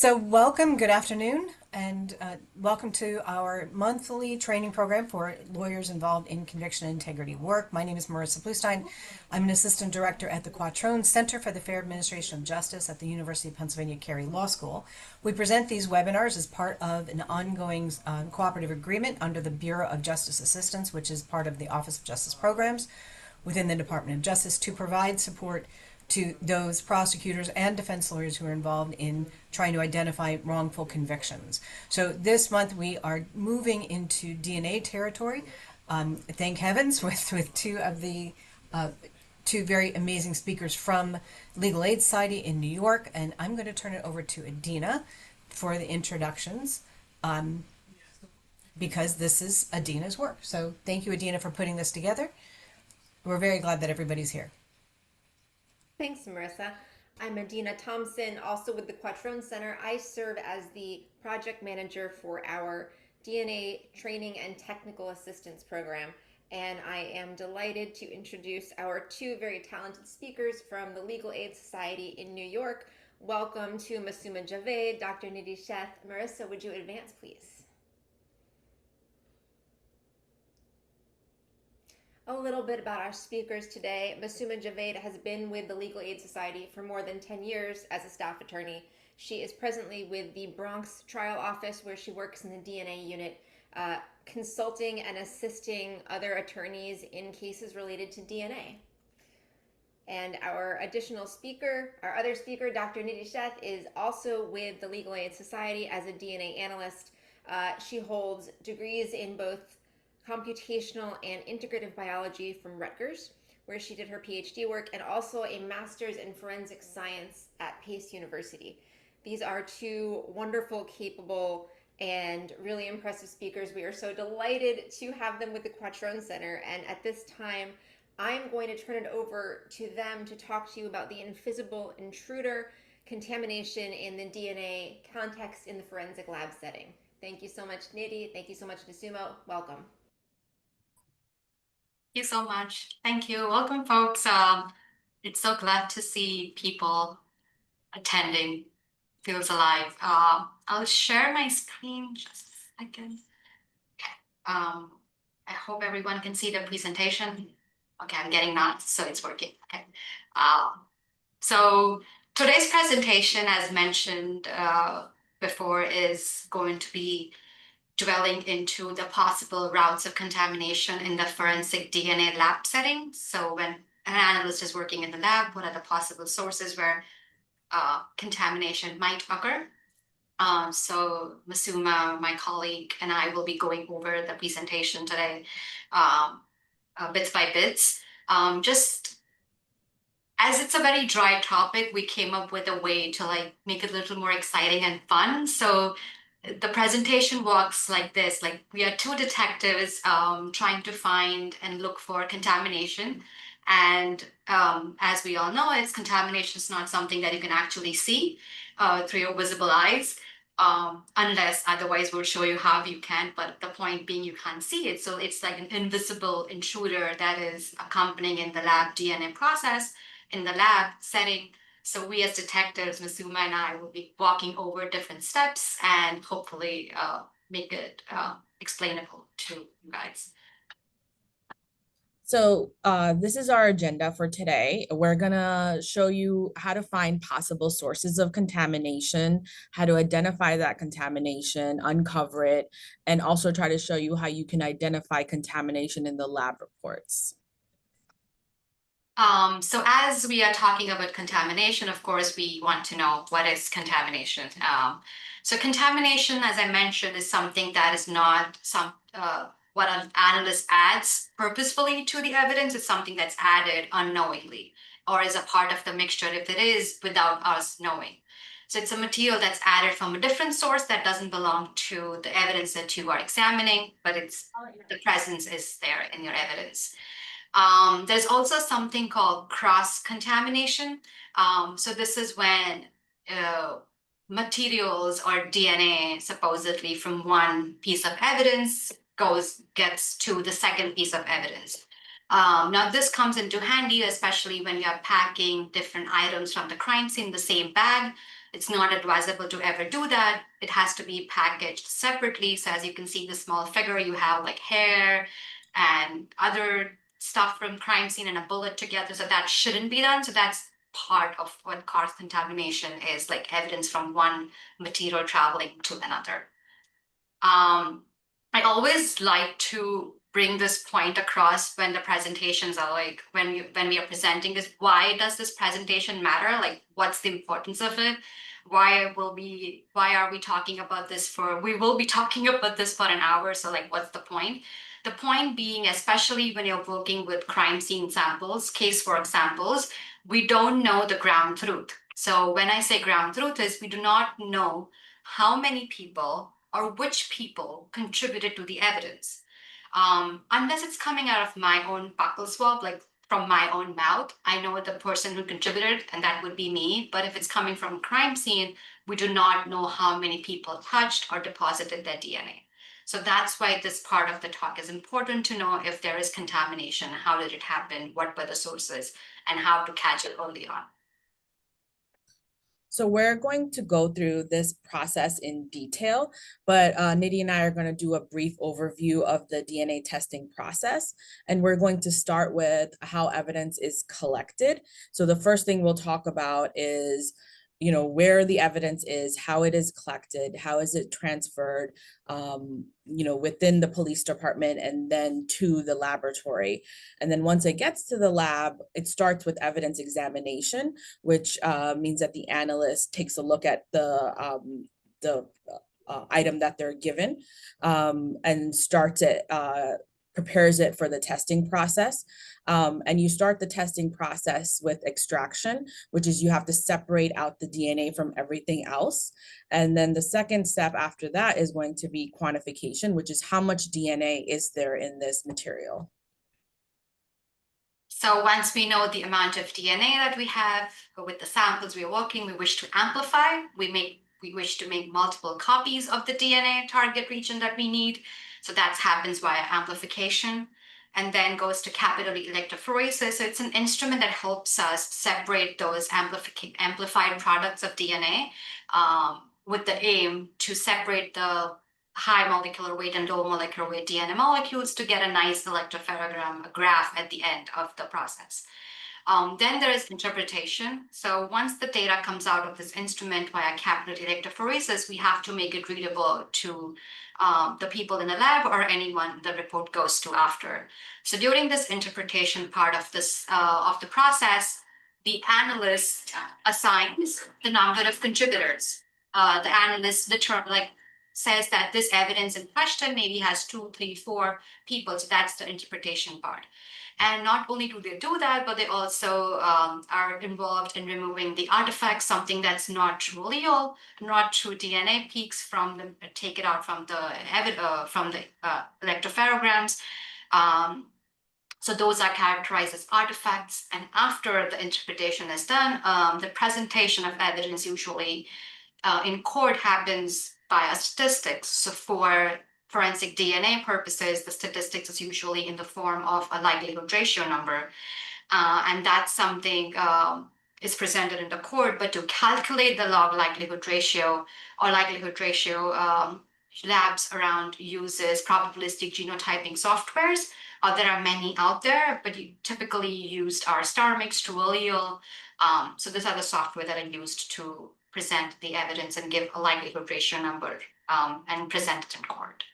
So, welcome, good afternoon, and welcome to our monthly training program for lawyers involved in conviction and integrity work. My name is Marissa Bluestein. I'm an assistant director at the Quattrone Center for the Fair Administration of Justice at the University of Pennsylvania Carey Law School. We present these webinars as part of an ongoing cooperative agreement under the Bureau of Justice Assistance, which is part of the Office of Justice Programs within the Department of Justice, to provide support to those prosecutors and defense lawyers who are involved in trying to identify wrongful convictions. So this month we are moving into DNA territory. Thank heavens, with two very amazing speakers from Legal Aid Society in New York, and I'm going to turn it over to Adina for the introductions, because this is Adina's work. So thank you, Adina, for putting this together. We're very glad that everybody's here. Thanks, Marissa. I'm Adina Thompson, also with the Quattrone Center. I serve as the project manager for our DNA training and technical assistance program. And I am delighted to introduce our two very talented speakers from the Legal Aid Society in New York. Welcome to Masooma Javed, Dr. Nidhi Sheth. Marissa, would you advance, please? A little bit about our speakers today. Masooma Javed has been with the Legal Aid Society for more than 10 years as a staff attorney. She is presently with the Bronx Trial Office, where she works in the DNA unit, consulting and assisting other attorneys in cases related to DNA. And our other speaker, Dr. Nidhi Sheth, is also with the Legal Aid Society as a DNA analyst. She holds degrees in both computational and integrative biology from Rutgers, where she did her PhD work, and also a master's in forensic science at Pace University. These are two wonderful, capable, and really impressive speakers. We are so delighted to have them with the Quattrone Center, and at this time, I'm going to turn it over to them to talk to you about the invisible intruder, contamination in the DNA context in the forensic lab setting. Thank you so much, Nidhi. Thank you so much, Masooma. Welcome. You so much. Thank you. Welcome, folks. It's so glad to see people attending. Feels alive. I'll share my screen just a second. I hope everyone can see the presentation. Okay, I'm getting that, so it's working. Okay. So today's presentation, as mentioned before, is going to be dwelling into the possible routes of contamination in the forensic DNA lab setting. So when an analyst is working in the lab, what are the possible sources where contamination might occur? So Masooma, my colleague, and I will be going over the presentation today bits by bits. Just as it's a very dry topic, we came up with a way to make it a little more exciting and fun. So the presentation works like this. We are two detectives trying to find and look for contamination. And as we all know, contamination is not something that you can actually see through your visible eyes, unless otherwise we'll show you how you can. But the point being, you can't see it. So it's like an invisible intruder that is accompanying in the lab DNA process in the lab setting. So we as detectives, Masooma and I, will be walking over different steps and hopefully make it explainable to you guys. So this is our agenda for today. We're gonna show you how to find possible sources of contamination, how to identify that contamination, uncover it, and also try to show you how you can identify contamination in the lab reports. So as we are talking about contamination, of course, we want to know what is contamination. So contamination, as I mentioned, is something that is not what an analyst adds purposefully to the evidence. It's something that's added unknowingly or is a part of the mixture if it is without us knowing. So it's a material that's added from a different source that doesn't belong to the evidence that you are examining, but the presence is there in your evidence. There's also something called cross-contamination. So this is when materials or DNA supposedly from one piece of evidence gets to the second piece of evidence. Now this comes into handy, especially when you're packing different items from the crime scene in the same bag. It's not advisable to ever do that. It has to be packaged separately. So as you can see, the small figure, you have like hair and other stuff from crime scene and a bullet together. So that shouldn't be done. So that's part of what cross contamination is, like evidence from one material traveling to another. I always like to bring this point across when the presentations are like when we are presenting is why does this presentation matter? Like what's the importance of it? Why are we talking about this for we will be talking about this for an hour. So like what's the point? The point being, especially when you're working with crime scene samples, case work samples, we don't know the ground truth. So when I say ground truth is we do not know how many people or which people contributed to the evidence. Unless it's coming out of my own buccal swab, like from my own mouth, I know the person who contributed, and that would be me. But if it's coming from a crime scene, we do not know how many people touched or deposited their DNA. So that's why this part of the talk is important to know if there is contamination, how did it happen, what were the sources, and how to catch it early on. So we're going to go through this process in detail, but Nidhi and I are going to do a brief overview of the DNA testing process. And we're going to start with how evidence is collected. So the first thing we'll talk about is where the evidence is, how it is collected, how is it transferred, within the police department and then to the laboratory. And then once it gets to the lab, it starts with evidence examination, which means that the analyst takes a look at the item that they're given and starts it, prepares it for the testing process. And you start the testing process with extraction, which is you have to separate out the DNA from everything else. And then the second step after that is going to be quantification, which is how much DNA is there in this material. So once we know the amount of DNA that we have with the samples we're working, we wish to amplify. We wish to make multiple copies of the DNA target region that we need. So that happens via amplification, and then goes to capillary electrophoresis. So it's an instrument that helps us separate those amplified products of DNA with the aim to separate the high molecular weight and low molecular weight DNA molecules to get a nice electropherogram, a graph at the end of the process. Then there is interpretation. So once the data comes out of this instrument via capillary electrophoresis, we have to make it readable to the people in the lab or anyone the report goes to after. So during this interpretation part of the process, the analyst assigns the number of contributors. The analyst says that this evidence in question maybe has 2, 3, 4 people. So that's the interpretation part. And not only do they do that, but they also are involved in removing the artifacts, something that's not true allele, not true DNA peaks from the take it out from the electropherograms. So those are characterized as artifacts. And after the interpretation is done, the presentation of evidence usually in court happens via statistics. So for forensic DNA purposes, the statistics is usually in the form of a likelihood ratio number. And that's something is presented in the court, but to calculate the log likelihood ratio or likelihood ratio, labs around uses probabilistic genotyping softwares. There are many out there, but you typically used are star mix, true allele. So these are the software that are used to present the evidence and give a likelihood ratio number and present it in court.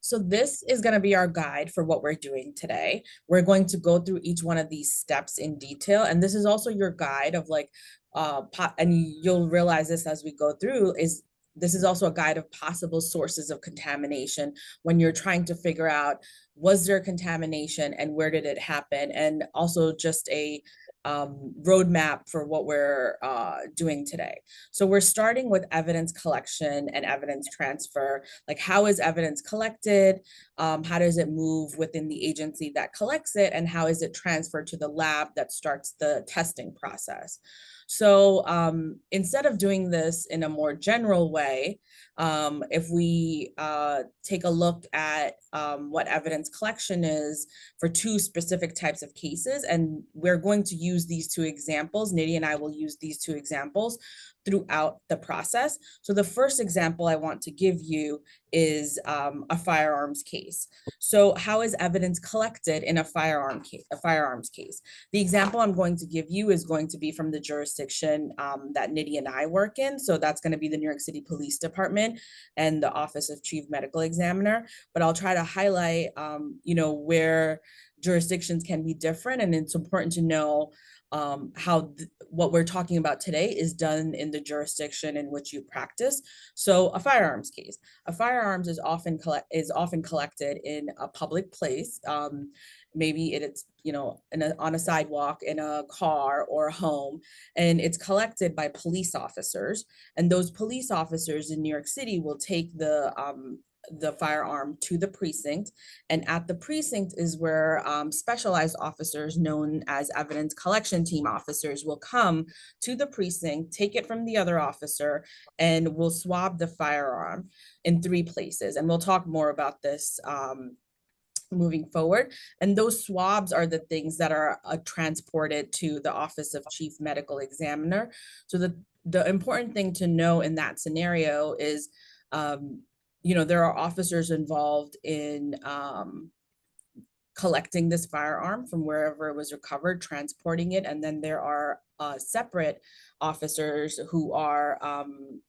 So this is going to be our guide for what we're doing today. We're going to go through each one of these steps in detail. And this is also your guide of and you'll realize this as we go through, this is also a guide of possible sources of contamination when you're trying to figure out, was there contamination and where did it happen? And also just a roadmap for what we're doing today. So we're starting with evidence collection and evidence transfer. Like, how is evidence collected? How does it move within the agency that collects it? And how is it transferred to the lab that starts the testing process? So instead of doing this in a more general way, if we take a look at what evidence collection is for 2 specific types of cases, and we're going to use these two examples. Nidhi and I will use these two examples throughout the process. So the first example I want to give you is a firearms case. So how is evidence collected in a firearms case? The example I'm going to give you is going to be from the jurisdiction that Nidhi and I work in. So that's going to be the New York City Police Department and the Office of Chief Medical Examiner. But I'll try to highlight, where jurisdictions can be different, and it's important to know what we're talking about today is done in the jurisdiction in which you practice. So a firearms case, a firearms is often collected in a public place. Maybe it's on a sidewalk, in a car or a home, and it's collected by police officers. And those police officers in New York City will take the firearm to the precinct, and at the precinct is where specialized officers known as evidence collection team officers will come to the precinct, take it from the other officer, and will swab the firearm in 3 places. And we'll talk more about this moving forward. And those swabs are the things that are transported to the Office of Chief Medical Examiner. So the important thing to know in that scenario is, there are officers involved in collecting this firearm from wherever it was recovered, transporting it, and then there are separate officers who are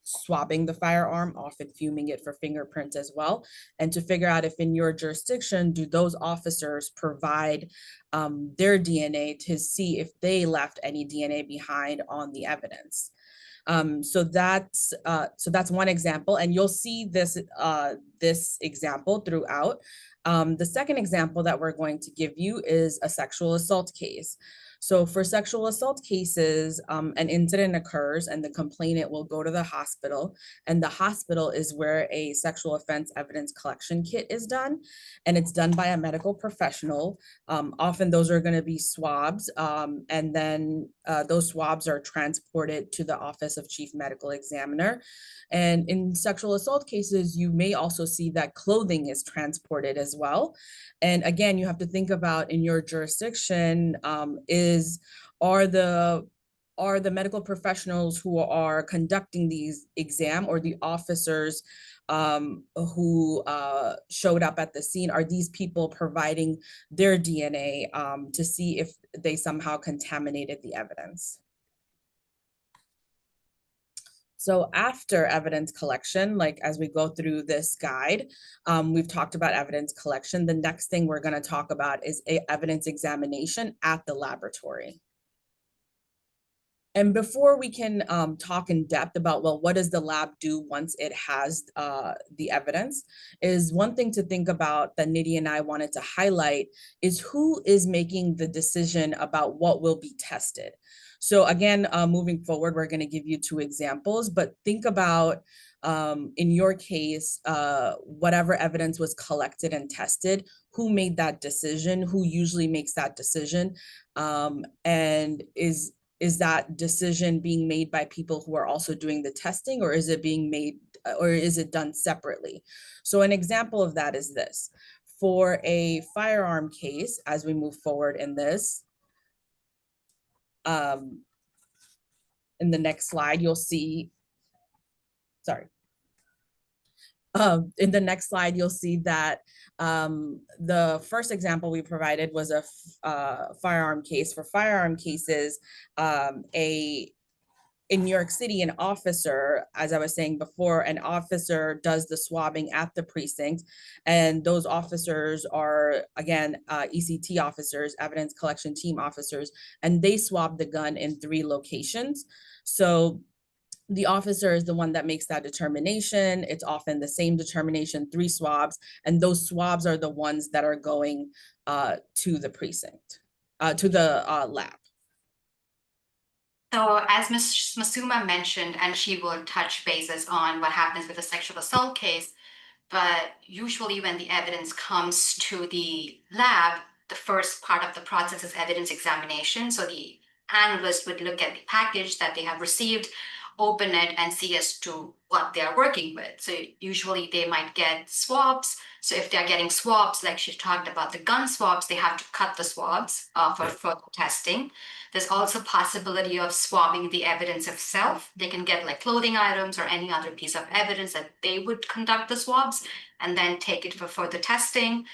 swabbing the firearm, often fuming it for fingerprints as well, and to figure out if in your jurisdiction, do those officers provide their DNA to see if they left any DNA behind on the evidence. So that's one example, and you'll see this example throughout. The second example that we're going to give you is a sexual assault case. So for sexual assault cases, an incident occurs and the complainant will go to the hospital, and the hospital is where a sexual offense evidence collection kit is done, and it's done by a medical professional. Often those are going to be swabs, and then those swabs are transported to the Office of Chief Medical Examiner. And in sexual assault cases, you may also see that clothing is transported as well. And again, you have to think about in your jurisdiction, are the medical professionals who are conducting these exam, or the officers who showed up at the scene, are these people providing their DNA to see if they somehow contaminated the evidence? So after evidence collection, like as we go through this guide, we've talked about evidence collection. The next thing we're going to talk about is evidence examination at the laboratory. And before we can talk in depth about, well, what does the lab do once it has the evidence, is one thing to think about that Nidhi and I wanted to highlight is who is making the decision about what will be tested. So again, moving forward, we're going to give you 2 examples, but think about in your case, whatever evidence was collected and tested, who made that decision, who usually makes that decision, and is that decision being made by people who are also doing the testing, or is it being made, or is it done separately? So an example of that is this. For a firearm case, as we move forward in this, in the next slide, you'll see, sorry. In the next slide, you'll see that the first example we provided was a firearm case. For firearm cases, in New York City, an officer, as I was saying before, an officer does the swabbing at the precinct, and those officers are, again, ECT officers, evidence collection team officers, and they swab the gun in 3 locations. So the officer is the one that makes that determination. It's often the same determination, 3 swabs, and those swabs are the ones that are going to the precinct, to the lab. So as Ms. Masuma mentioned, and she will touch bases on what happens with a sexual assault case, but usually when the evidence comes to the lab, the first part of the process is evidence examination. So the analyst would look at the package that they have received, open it and see as to what they're working with. So usually they might get swabs. So if they're getting swabs, like she talked about the gun swabs, they have to cut the swabs for further testing. There's also possibility of swabbing the evidence itself. They can get like clothing items or any other piece of evidence that they would conduct the swabs and then take it for further testing.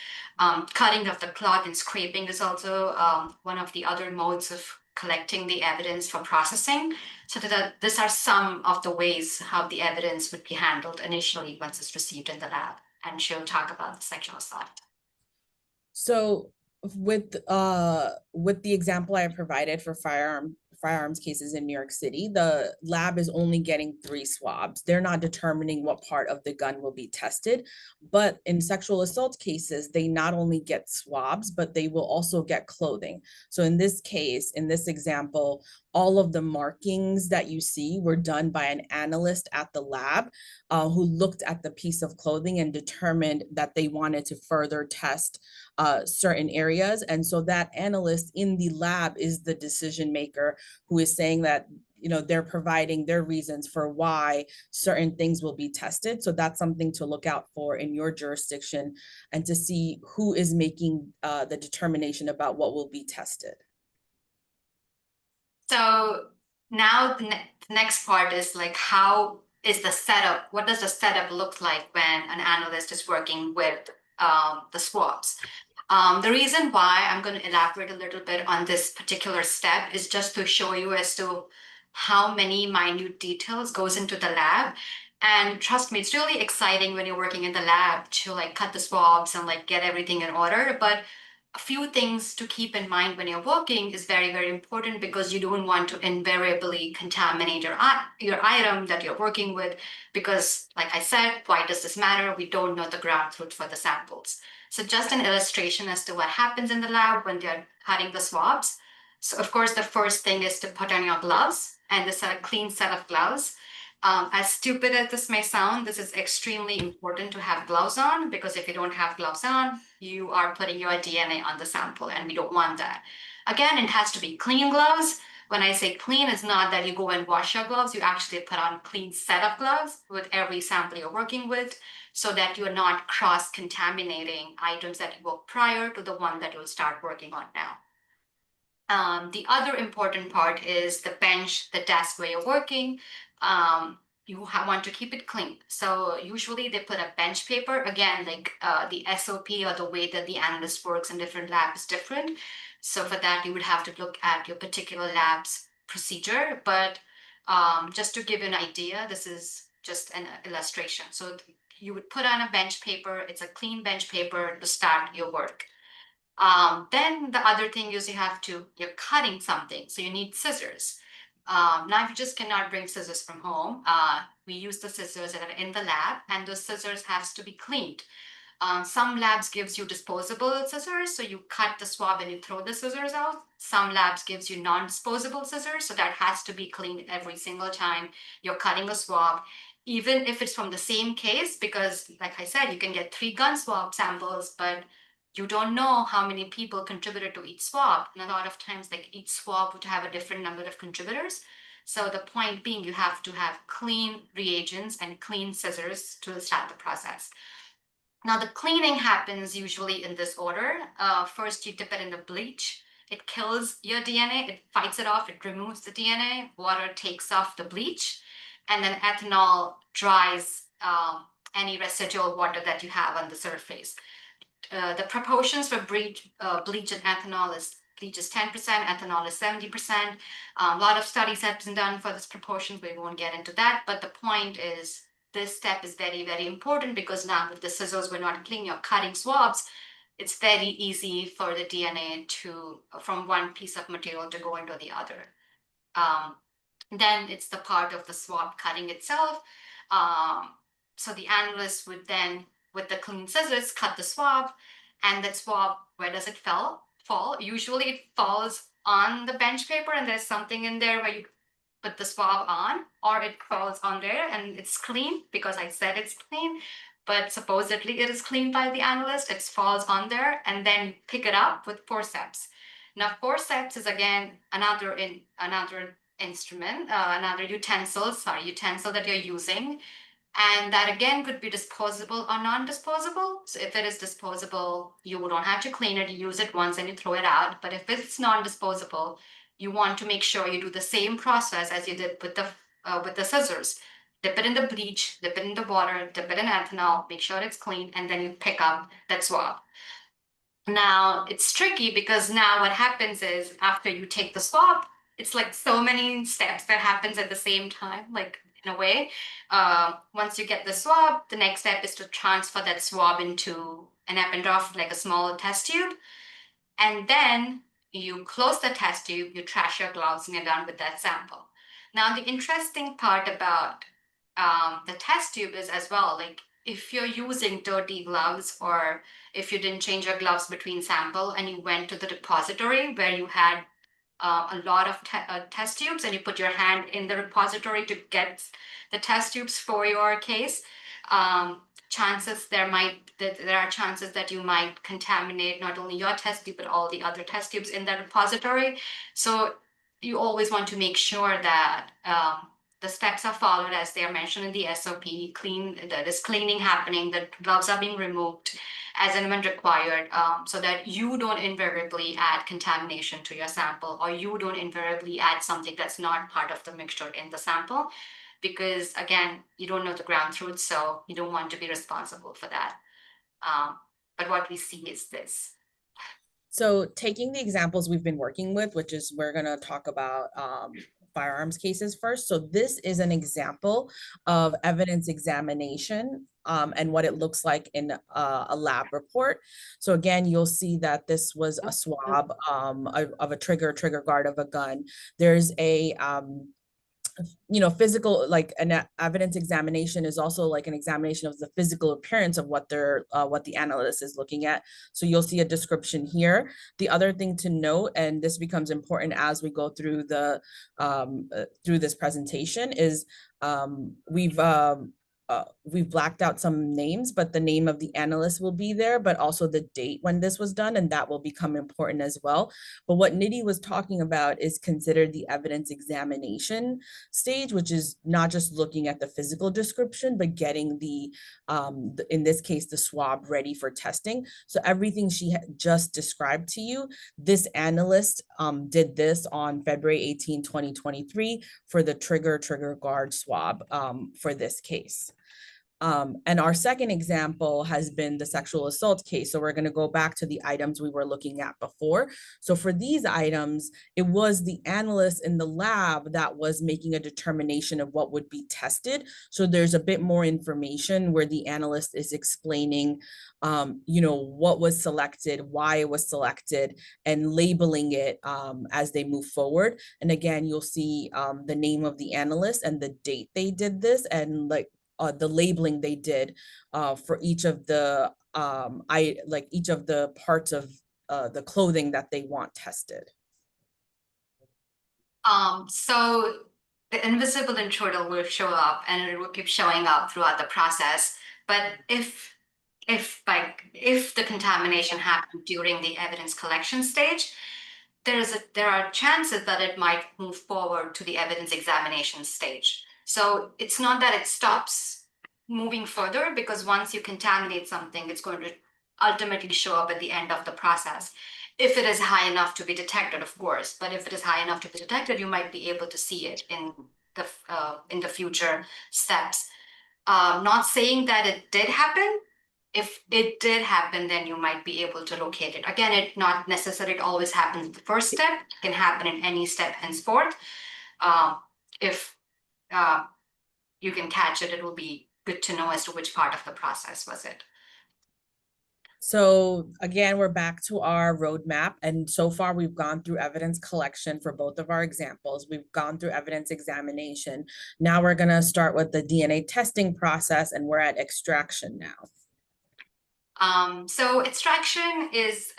Cutting of the cloth and scraping is also one of the other modes of collecting the evidence for processing. So these are some of the ways how the evidence would be handled initially once it's received in the lab. And she'll talk about the sexual assault. So with the example I provided for firearms cases in New York City, the lab is only getting 3 swabs. They're not determining what part of the gun will be tested. But in sexual assault cases, they not only get swabs, but they will also get clothing. So in this case, in this example, all of the markings that you see were done by an analyst at the lab who looked at the piece of clothing and determined that they wanted to further test certain areas. And so that analyst in the lab is the decision maker who is saying that, you know, they're providing their reasons for why certain things will be tested. So that's something to look out for in your jurisdiction and to see who is making the determination about what will be tested. So now the next part is like, how is the setup? What does the setup look like when an analyst is working with the swabs? The reason why I'm going to elaborate a little bit on this particular step is just to show you as to how many minute details goes into the lab. And trust me, it's really exciting when you're working in the lab to like cut the swabs and like get everything in order. But a few things to keep in mind when you're working is very, very important, because you don't want to invariably contaminate your item that you're working with, because like I said, why does this matter? We don't know the ground truth for the samples. So just an illustration as to what happens in the lab when they're cutting the swabs. So of course, the first thing is to put on your gloves, and this is a clean set of gloves. As stupid as this may sound, this is extremely important to have gloves on, because if you don't have gloves on, you are putting your DNA on the sample, and we don't want that. Again, it has to be clean gloves. When I say clean, it's not that you go and wash your gloves. You actually put on a clean set of gloves with every sample you're working with, so that you're not cross-contaminating items that you worked prior to the one that you'll start working on now. The other important part is the bench, the desk where you're working. You want to keep it clean. So usually they put a bench paper. Again, like the SOP or the way that the analyst works in different labs is different. So for that, you would have to look at your particular lab's procedure. But just to give you an idea, this is just an illustration. So you would put on a bench paper. It's a clean bench paper to start your work. Then the other thing is you're cutting something, so you need scissors. Now you just cannot bring scissors from home. We use the scissors that are in the lab, and those scissors has to be cleaned. Some labs gives you disposable scissors, so you cut the swab and you throw the scissors out. Some labs gives you non-disposable scissors, so that has to be cleaned every single time you're cutting a swab, even if it's from the same case, because like I said, you can get 3 gun swab samples, but you don't know how many people contributed to each swab. And a lot of times, like each swab would have a different number of contributors. So the point being, you have to have clean reagents and clean scissors to start the process. Now, the cleaning happens usually in this order. First, you dip it in the bleach. It kills your DNA, it fights it off, it removes the DNA. Water takes off the bleach, and then ethanol dries any residual water that you have on the surface. The proportions for bleach and ethanol is bleach is 10%, ethanol is 70%. A lot of studies have been done for this proportion. We won't get into that, but the point is this step is very, very important, because now with the scissors, we're not clean, you're cutting swabs. It's very easy for the DNA from one piece of material to go into the other. Then it's the part of the swab cutting itself. So the analyst would then, with the clean scissors, cut the swab, and that swab, where does it fall? Usually it falls on the bench paper, and there's something in there where you put the swab on, or it falls on there and it's clean, because I said it's clean, but supposedly it is clean by the analyst. It falls on there, and then pick it up with forceps. Now, forceps is again another instrument, another utensil that you're using. And that again could be disposable or non-disposable. So if it is disposable, you don't have to clean it. You use it once and you throw it out. But if it's non-disposable, you want to make sure you do the same process as you did with the scissors. Dip it in the bleach, dip it in the water, dip it in ethanol, make sure it's clean, and then you pick up that swab. Now it's tricky because now what happens is after you take the swab, it's like so many steps that happens at the same time, like in a way. Once you get the swab, the next step is to transfer that swab into an Eppendorf, like a small test tube. And then you close the test tube, you trash your gloves, and you're done with that sample. Now, the interesting part about the test tube is as well, like if you're using dirty gloves or if you didn't change your gloves between sample and you went to the depository where you had a lot of test tubes and you put your hand in the repository to get the test tubes for your case, there are chances that you might contaminate not only your test tube but all the other test tubes in that repository. So you always want to make sure that the steps are followed as they are mentioned in the SOP. There is cleaning happening, the gloves are being removed as and when required, so that you don't invariably add contamination to your sample, or you don't invariably add something that's not part of the mixture in the sample, because again, you don't know the ground truth, so you don't want to be responsible for that. But what we see is this. So taking the examples we've been working with, which is we're going to talk about firearms cases first. So this is an example of evidence examination and what it looks like in a lab report. So again, you'll see that this was a swab of a trigger guard of a gun. There's a physical, like an evidence examination is also like an examination of the physical appearance of what the analyst is looking at. So you'll see a description here. The other thing to note, and this becomes important as we go through through this presentation, is we've blacked out some names, but the name of the analyst will be there, but also the date when this was done, and that will become important as well. But what Nidhi was talking about is considered the evidence examination stage, which is not just looking at the physical description, but getting in this case, the swab ready for testing. So everything she just described to you, this analyst did this on February 18, 2023 for the trigger guard swab for this case. And our second example has been the sexual assault case. So we're going to go back to the items we were looking at before. So for these items, it was the analyst in the lab that was making a determination of what would be tested. So there's a bit more information where the analyst is explaining, what was selected, why it was selected, and labeling it as they move forward. And again, you'll see the name of the analyst and the date they did this, and the labeling they did for each of the each of the parts of the clothing that they want tested. So the invisible intruder will show up and it will keep showing up throughout the process. But if the contamination happened during the evidence collection stage, there are chances that it might move forward to the evidence examination stage. So it's not that it stops moving further, because once you contaminate something, it's going to ultimately show up at the end of the process. If it is high enough to be detected, of course, but if it is high enough to be detected, you might be able to see it in the future steps. Not saying that it did happen. If it did happen, then you might be able to locate it. Again, it not necessarily always happens in the first step. It can happen in any step henceforth. If you can catch it, it will be good to know as to which part of the process was it. So again, we're back to our roadmap. And so far we've gone through evidence collection for both of our examples. We've gone through evidence examination. Now we're gonna start with the DNA testing process, and we're at extraction now. So extraction is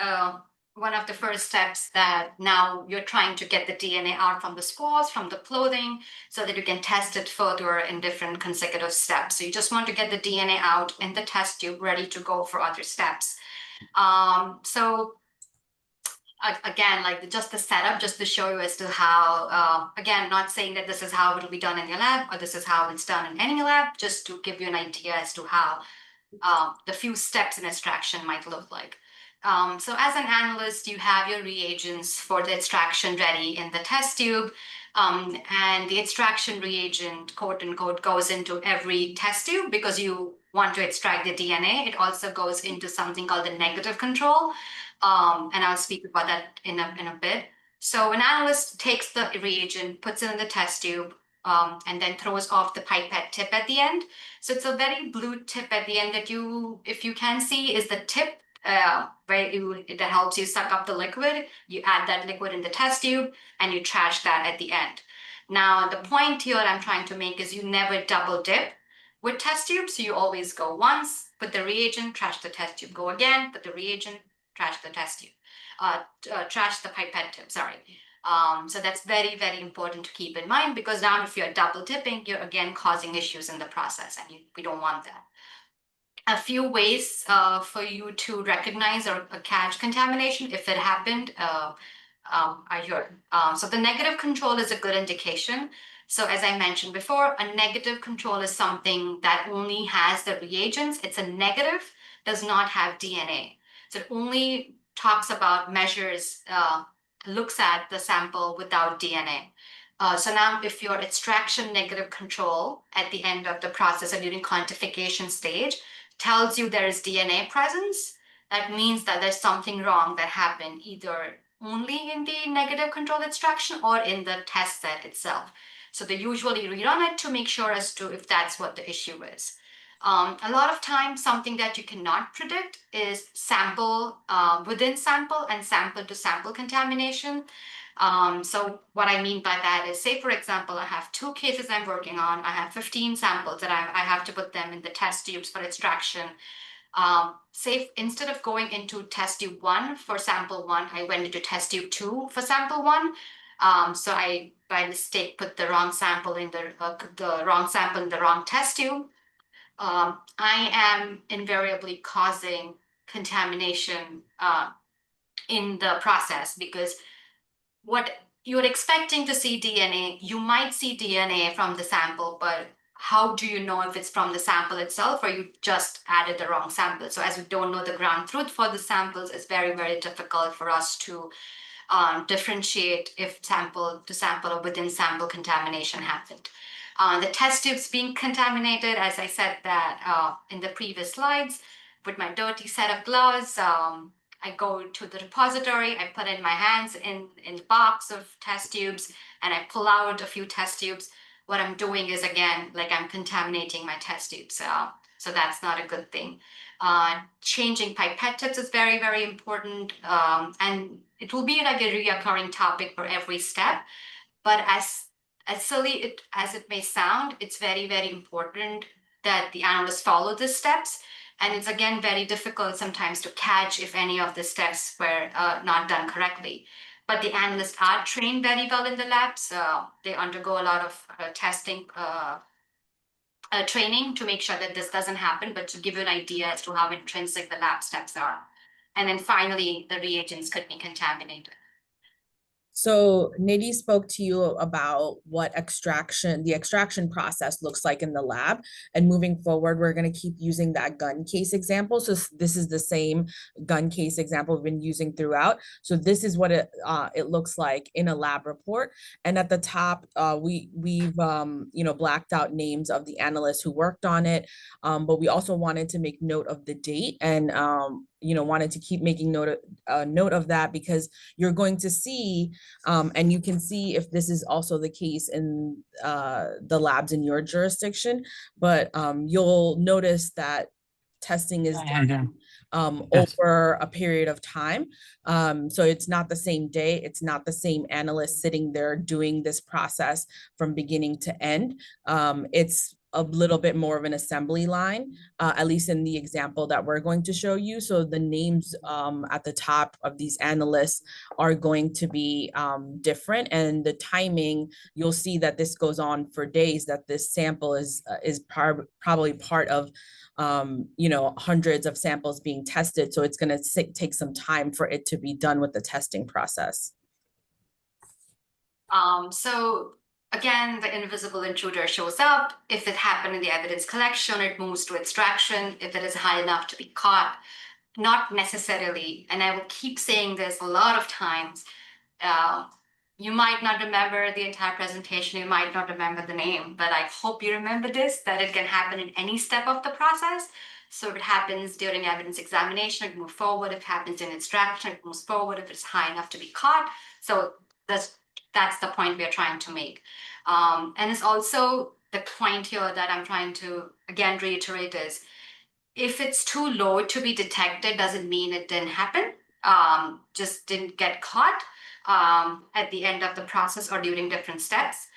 one of the first steps that now you're trying to get the DNA out from the spores, from the clothing, so that you can test it further in different consecutive steps. So you just want to get the DNA out in the test tube ready to go for other steps. So again, like just the setup, just to show you as to how, again, not saying that this is how it'll be done in your lab or this is how it's done in any lab, just to give you an idea as to how the few steps in extraction might look like. So as an analyst, you have your reagents for the extraction ready in the test tube. And the extraction reagent, quote unquote, goes into every test tube because you want to extract the DNA. It also goes into something called the negative control. And I'll speak about that in a bit. So an analyst takes the reagent, puts it in the test tube, and then throws off the pipette tip at the end. So it's a very blue tip at the end that you, if you can see, is the tip that helps you suck up the liquid. You add that liquid in the test tube and you trash that at the end. Now, the point here I'm trying to make is you never double dip with test tubes. So you always go once, put the reagent, trash the test tube, go again, put the reagent, trash the test tube, trash the pipette tip, sorry. So that's very, very important to keep in mind, because now if you're double dipping, you're again causing issues in the process, and we don't want that. A few ways for you to recognize or catch contamination if it happened are here. So the negative control is a good indication. So as I mentioned before, a negative control is something that only has the reagents. It's a negative, does not have DNA. So it only talks about measures, looks at the sample without DNA. So now if your extraction negative control at the end of the process or during quantification stage tells you there is DNA presence, that means that there's something wrong that happened either only in the negative control extraction or in the test set itself. So they usually rerun it to make sure as to if that's what the issue is. A lot of times, something that you cannot predict is sample within sample and sample to sample contamination. So what I mean by that is, say, for example, I have 2 cases I'm working on. I have 15 samples that I have to put them in the test tubes for extraction. Say, instead of going into test tube 1 for sample 1, I went into test tube 2 for sample 1. So I, by mistake, put the wrong sample in the wrong sample in the wrong test tube. I am invariably causing contamination in the process, because what you're expecting to see DNA, you might see DNA from the sample, but how do you know if it's from the sample itself or you just added the wrong sample? So as we don't know the ground truth for the samples, it's very, very difficult for us to differentiate if sample to sample or within sample contamination happened. The test tubes being contaminated, as I said that in the previous slides, with my dirty set of gloves, I go to the repository, I put in my hands in the box of test tubes, and I pull out a few test tubes. What I'm doing is, again, like I'm contaminating my test tubes. So that's not a good thing. Changing pipette tips is very, very important. And it will be like a reoccurring topic for every step. But as silly as it may sound, it's very, very important that the analysts follow the steps. And it's, again, very difficult sometimes to catch if any of the steps were not done correctly. But the analysts are trained very well in the labs. They undergo a lot of testing, training to make sure that this doesn't happen, but to give you an idea as to how intrinsic the lab steps are. And then finally, the reagents could be contaminated. So Nidhi spoke to you about what the extraction process looks like in the lab. And moving forward, we're going to keep using that gun case example. So this is the same gun case example we've been using throughout. So this is what it looks like in a lab report. And at the top, we've blacked out names of the analysts who worked on it. But we also wanted to make note of the date and wanted to keep making note of that, because you're going to see, and you can see if this is also the case in the labs in your jurisdiction, but you'll notice that testing is done over a period of time. So it's not the same day, it's not the same analyst sitting there doing this process from beginning to end. It's a little bit more of an assembly line, at least in the example that we're going to show you. So the names at the top of these analysts are going to be different, and the timing, you'll see that this goes on for days, that this sample is probably part of hundreds of samples being tested. So it's going to take some time for it to be done with the testing process. So again, the invisible intruder shows up. If it happened in the evidence collection, it moves to extraction. If it is high enough to be caught, not necessarily. And I will keep saying this a lot of times. Uh, you might not remember the entire presentation, you might not remember the name, but I hope you remember this, that it can happen in any step of the process. So if it happens during evidence examination, it moves forward. If it happens in extraction, it moves forward if it's high enough to be caught. So that's the point we are trying to make. And it's also the point here that I'm trying to, again, reiterate is, if it's too low to be detected, doesn't mean it didn't happen, just didn't get caught at the end of the process or during different steps.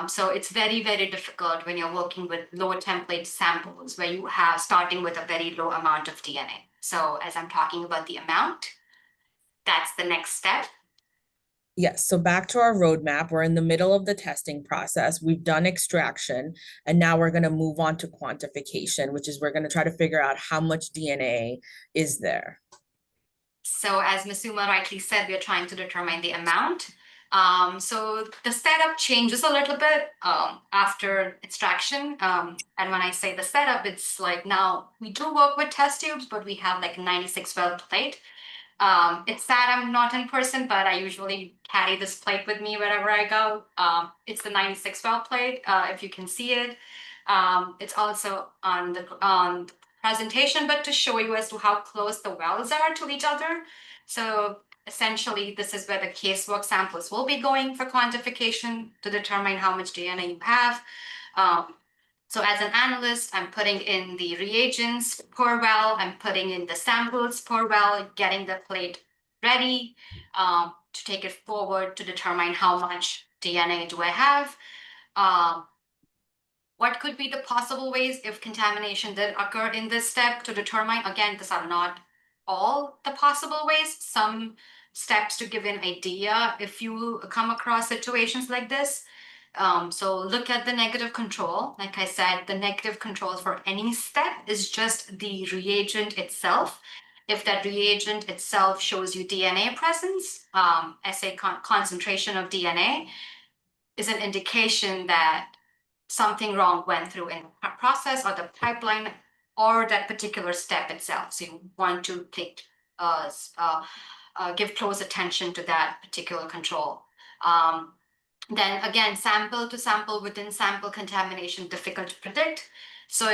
So it's very, very difficult when you're working with low template samples where you have starting with a very low amount of DNA. So as I'm talking about the amount, that's the next step. Yes, so back to our roadmap, we're in the middle of the testing process. We've done extraction, and now we're going to move on to quantification, which is we're going to try to figure out how much DNA is there. So as Masuma rightly said, we're trying to determine the amount. So the setup changes a little bit after extraction. And when I say the setup, it's like now we do work with test tubes, but we have like a 96 well plate. It's sad I'm not in person, but I usually carry this plate with me wherever I go. It's the 96 well plate, if you can see it. It's also on the presentation, but to show you as to how close the wells are to each other. So essentially, this is where the casework samples will be going for quantification to determine how much DNA you have. So as an analyst, I'm putting in the reagents per well, I'm putting in the samples per well, getting the plate ready to take it forward to determine how much DNA do I have. What could be the possible ways if contamination did occur in this step to determine? Again, these are not all the possible ways. Some steps to give an idea if you come across situations like this. So look at the negative control. Like I said, the negative control for any step is just the reagent itself. If that reagent itself shows you DNA presence, assay concentration of DNA is an indication that something wrong went through in the process or the pipeline or that particular step itself. So you want to take give close attention to that particular control. Then again, sample to sample within sample contamination, difficult to predict. So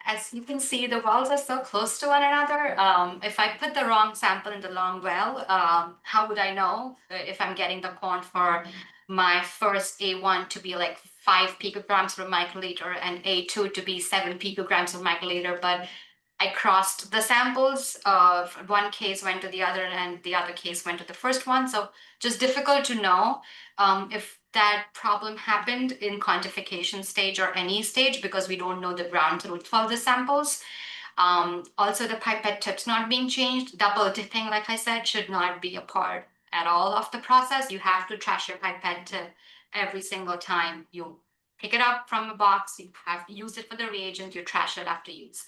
as you can see, the wells are so close to one another. If I put the wrong sample in the long well, how would I know if I'm getting the quant for my first A1 to be like 5 picograms per microliter and A2 to be 7 picograms per microliter, but I crossed the samples. One case went to the other and the other case went to the first one. So just difficult to know if that problem happened in quantification stage or any stage because we don't know the ground truth for the samples. Also, the pipette tips not being changed, double dipping, like I said, should not be a part at all of the process. You have to trash your pipette tip every single time you pick it up from a box. You have to use it for the reagent, you trash it after use.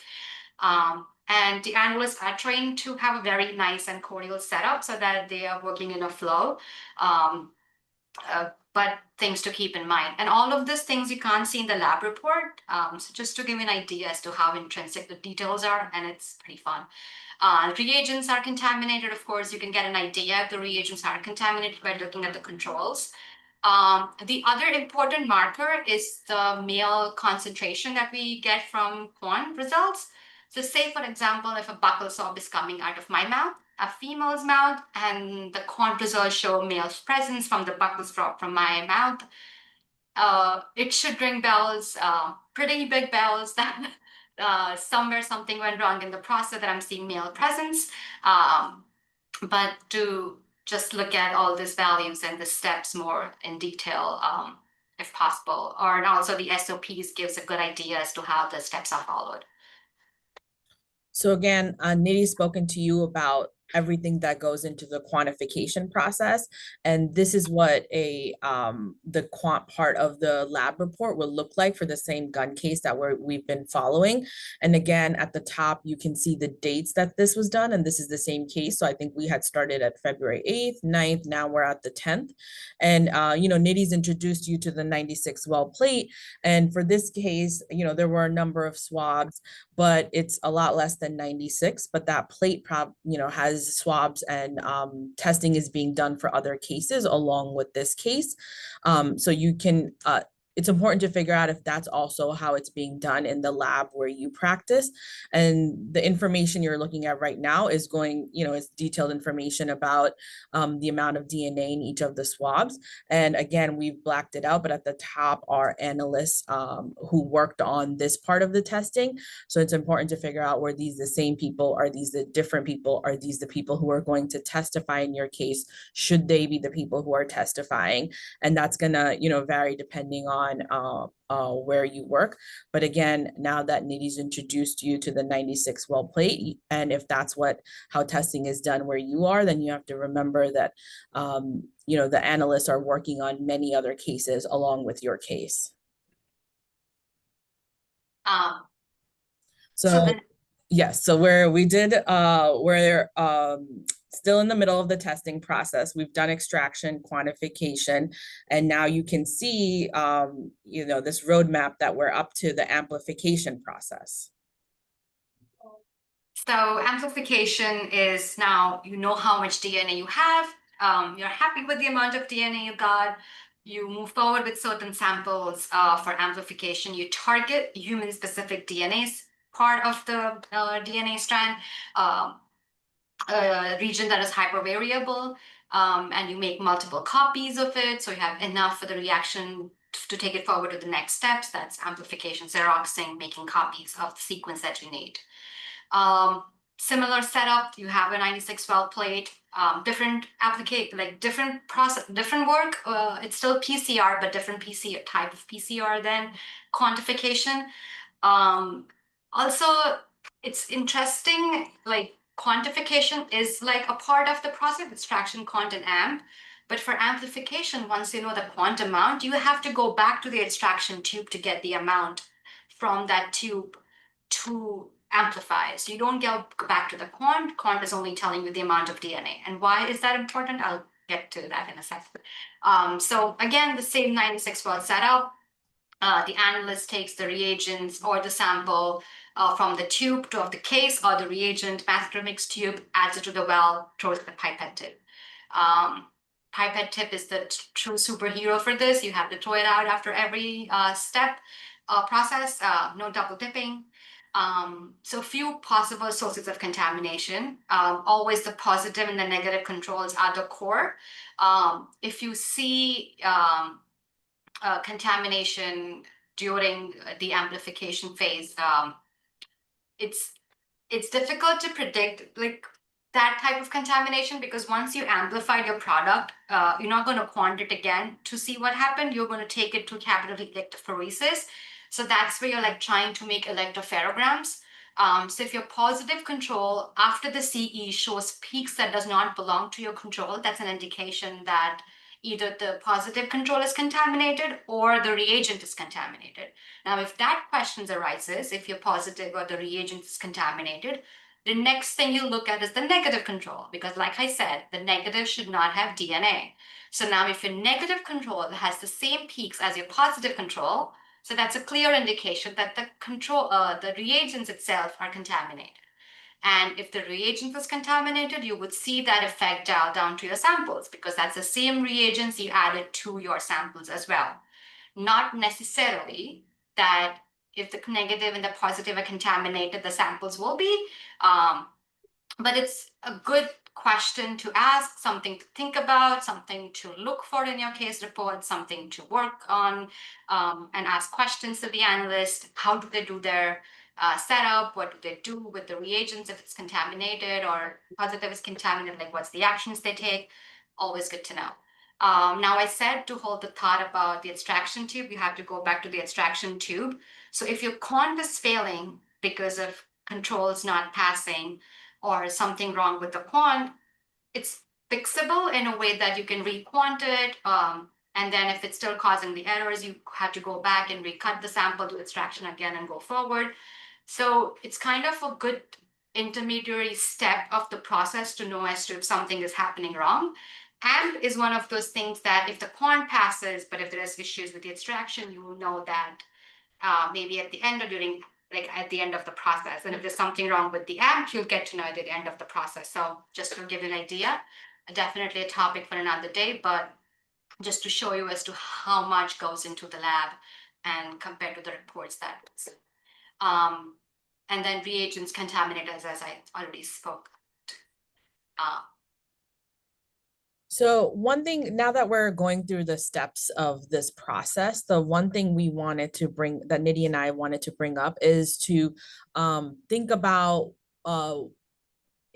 And the analysts are trained to have a very nice and cordial setup so that they are working in a flow. But things to keep in mind. And all of these things you can't see in the lab report. So just to give you an idea as to how intrinsic the details are, and it's pretty fun. Reagents are contaminated. Of course, you can get an idea if the reagents are contaminated by looking at the controls. The other important marker is the male concentration that we get from quant results. So say, for example, if a buccal swab is coming out of my mouth, a female's mouth, and the quant results show male's presence from the buccal swab from my mouth, it should ring bells, pretty big bells that somewhere something went wrong in the process that I'm seeing male presence. But to just look at all these values and the steps more in detail, if possible, or and also the SOPs gives a good idea as to how the steps are followed. So again, Nidhi's spoken to you about everything that goes into the quantification process. And this is what the quant part of the lab report will look like for the same gun case that we've been following. And again, at the top, you can see the dates that this was done, and this is the same case. So I think we had started at February 8th, 9th, now we're at the 10th. And Nitty's introduced you to the 96 well plate. And for this case, there were a number of swabs, but it's a lot less than 96. But that plate has swabs, and testing is being done for other cases along with this case. So you can it's important to figure out if that's also how it's being done in the lab where you practice. And the information you're looking at right now is is detailed information about the amount of DNA in each of the swabs. And again, we've blacked it out, but at the top are analysts who worked on this part of the testing. So it's important to figure out, were these the same people? Are these the different people? Are these the people who are going to testify in your case? Should they be the people who are testifying? And that's gonna, vary depending on where you work. But again, now that Nidhi's introduced you to the 96 well plate, and if that's how testing is done where you are, then you have to remember that the analysts are working on many other cases along with your case. So yes, so we're still in the middle of the testing process. We've done extraction, quantification, and now you can see this roadmap that we're up to the amplification process. So amplification is now you know how much DNA you have. You're happy with the amount of DNA you got. You move forward with certain samples for amplification. You target human-specific DNAs, part of the DNA strand, a region that is hypervariable, and you make multiple copies of it. So you have enough for the reaction to take it forward to the next steps. That's amplification, xeroxing, making copies of the sequence that you need. Similar setup, you have a 96 well plate, different application, like different process, different work. It's still PCR, but different PCR type of PCR than quantification. Also, it's interesting, like quantification is like a part of the process, extraction, quant, and amp. But for amplification, once you know the quant amount, you have to go back to the extraction tube to get the amount from that tube to amplify. So you don't go back to the quant. Quant is only telling you the amount of DNA. And why is that important? I'll get to that in a second. So again, the same 96 well setup. The analyst takes the reagents or the sample from the tube of the case, or the reagent mathematics tube, adds it to the well, throws the pipette tip. Pipette tip is the true superhero for this. You have to throw it out after every step process, no double dipping. So few possible sources of contamination. Always the positive and the negative controls are the core. If you see contamination during the amplification phase, it's difficult to predict like that type of contamination, because once you amplified your product, you're not going to quant it again to see what happened. You're going to take it to capital electrophoresis. So that's where you're like trying to make electropherograms. So if your positive control after the CE shows peaks that does not belong to your control, that's an indication that either the positive control is contaminated or the reagent is contaminated. Now, if that question arises, if your positive or the reagent is contaminated, the next thing you look at is the negative control, because like I said, the negative should not have DNA. So now if your negative control has the same peaks as your positive control, so that's a clear indication that the reagents itself are contaminated. And if the reagent was contaminated, you would see that effect down to your samples, because that's the same reagents you added to your samples as well. Not necessarily that if the negative and the positive are contaminated, the samples will be, but it's a good question to ask, something to think about, something to look for in your case report, something to work on, and ask questions to the analyst. How do they do their setup? What do they do with the reagents if it's contaminated or positive is contaminated? Like what's the actions they take? Always good to know. Now I said to hold the thought about the extraction tube, you have to go back to the extraction tube. So if your quant is failing because of controls not passing, or something wrong with the quant, it's fixable in a way that you can requant it. And then if it's still causing the errors, you have to go back and recut the sample, do extraction again, and go forward. So it's kind of a good intermediary step of the process to know as to if something is happening wrong. AMP is one of those things that if the quant passes, but if there's issues with the extraction, you will know that maybe at the end or during, like at the end of the process. And if there's something wrong with the AMP, you'll get to know at the end of the process. So just to give you an idea, definitely a topic for another day, but just to show you as to how much goes into the lab and compared to the reports that. Um, and then reagents contaminators, as I already spoke. So one thing, now that we're going through the steps of this process, the one thing we wanted to bring, that Nidhi and I wanted to bring up, is to think about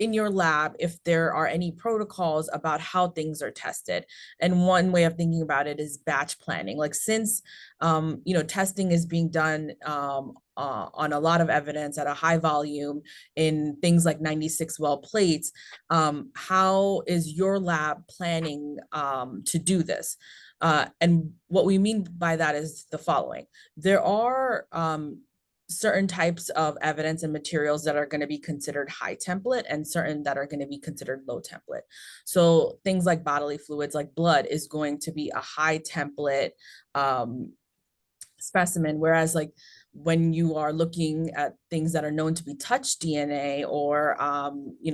in your lab if there are any protocols about how things are tested. And one way of thinking about it is batch planning. Like, since testing is being done on a lot of evidence at a high volume in things like 96 well plates, how is your lab planning to do this? And what we mean by that is the following. There are certain types of evidence and materials that are going to be considered high template and certain that are going to be considered low template. So things like bodily fluids, like blood, is going to be a high template specimen, whereas like when you are looking at things that are known to be touch DNA or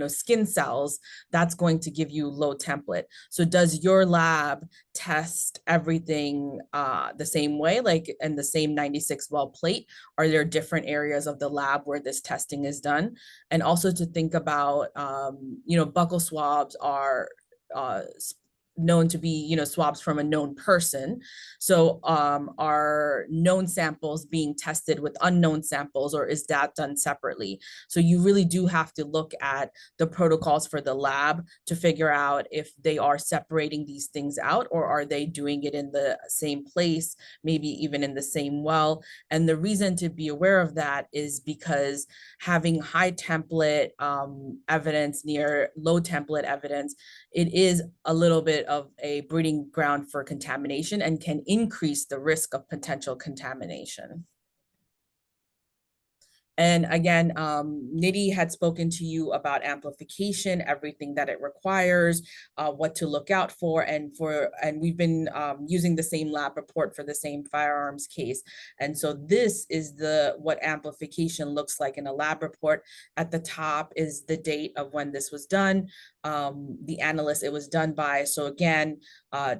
skin cells, that's going to give you low template. So does your lab test everything the same way, like in the same 96 well plate? Are there different areas of the lab where this testing is done? And also to think about, buccal swabs are known to be, swabs from a known person. So are known samples being tested with unknown samples, or is that done separately? So you really do have to look at the protocols for the lab to figure out if they are separating these things out, or are they doing it in the same place, maybe even in the same well. And the reason to be aware of that is because having high template evidence near low template evidence, it is a little bit of a breeding ground for contamination and can increase the risk of potential contamination. And again, Nidhi had spoken to you about amplification, everything that it requires, what to look out for, and we've been using the same lab report for the same firearms case. And so this is what amplification looks like in a lab report. At the top is the date of when this was done, the analyst it was done by. So again,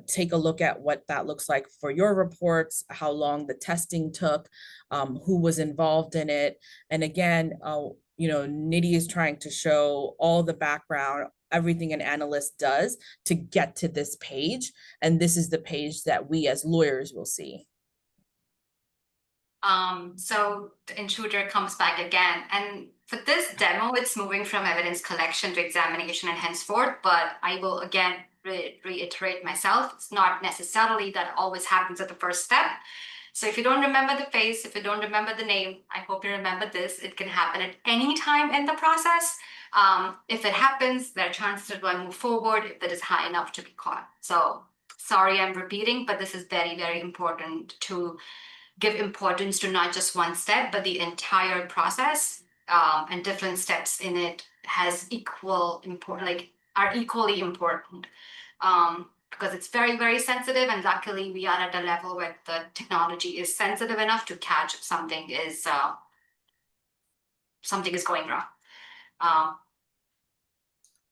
take a look at what that looks like for your reports, how long the testing took, who was involved in it. And again, Nidhi is trying to show all the background, everything an analyst does to get to this page. And this is the page that we as lawyers will see. So the intruder comes back again. And for this demo, it's moving from evidence collection to examination and henceforth, but I will again reiterate myself. It's not necessarily that always happens at the first step. So if you don't remember the face, if you don't remember the name, I hope you remember this. It can happen at any time in the process. If it happens, there are chances that we'll move forward if it is high enough to be caught. So sorry I'm repeating, but this is very, very important to give importance to not just one step, but the entire process, and different steps in it has are equally important. Because it's very, very sensitive, and luckily we are at a level where the technology is sensitive enough to catch if something is going wrong.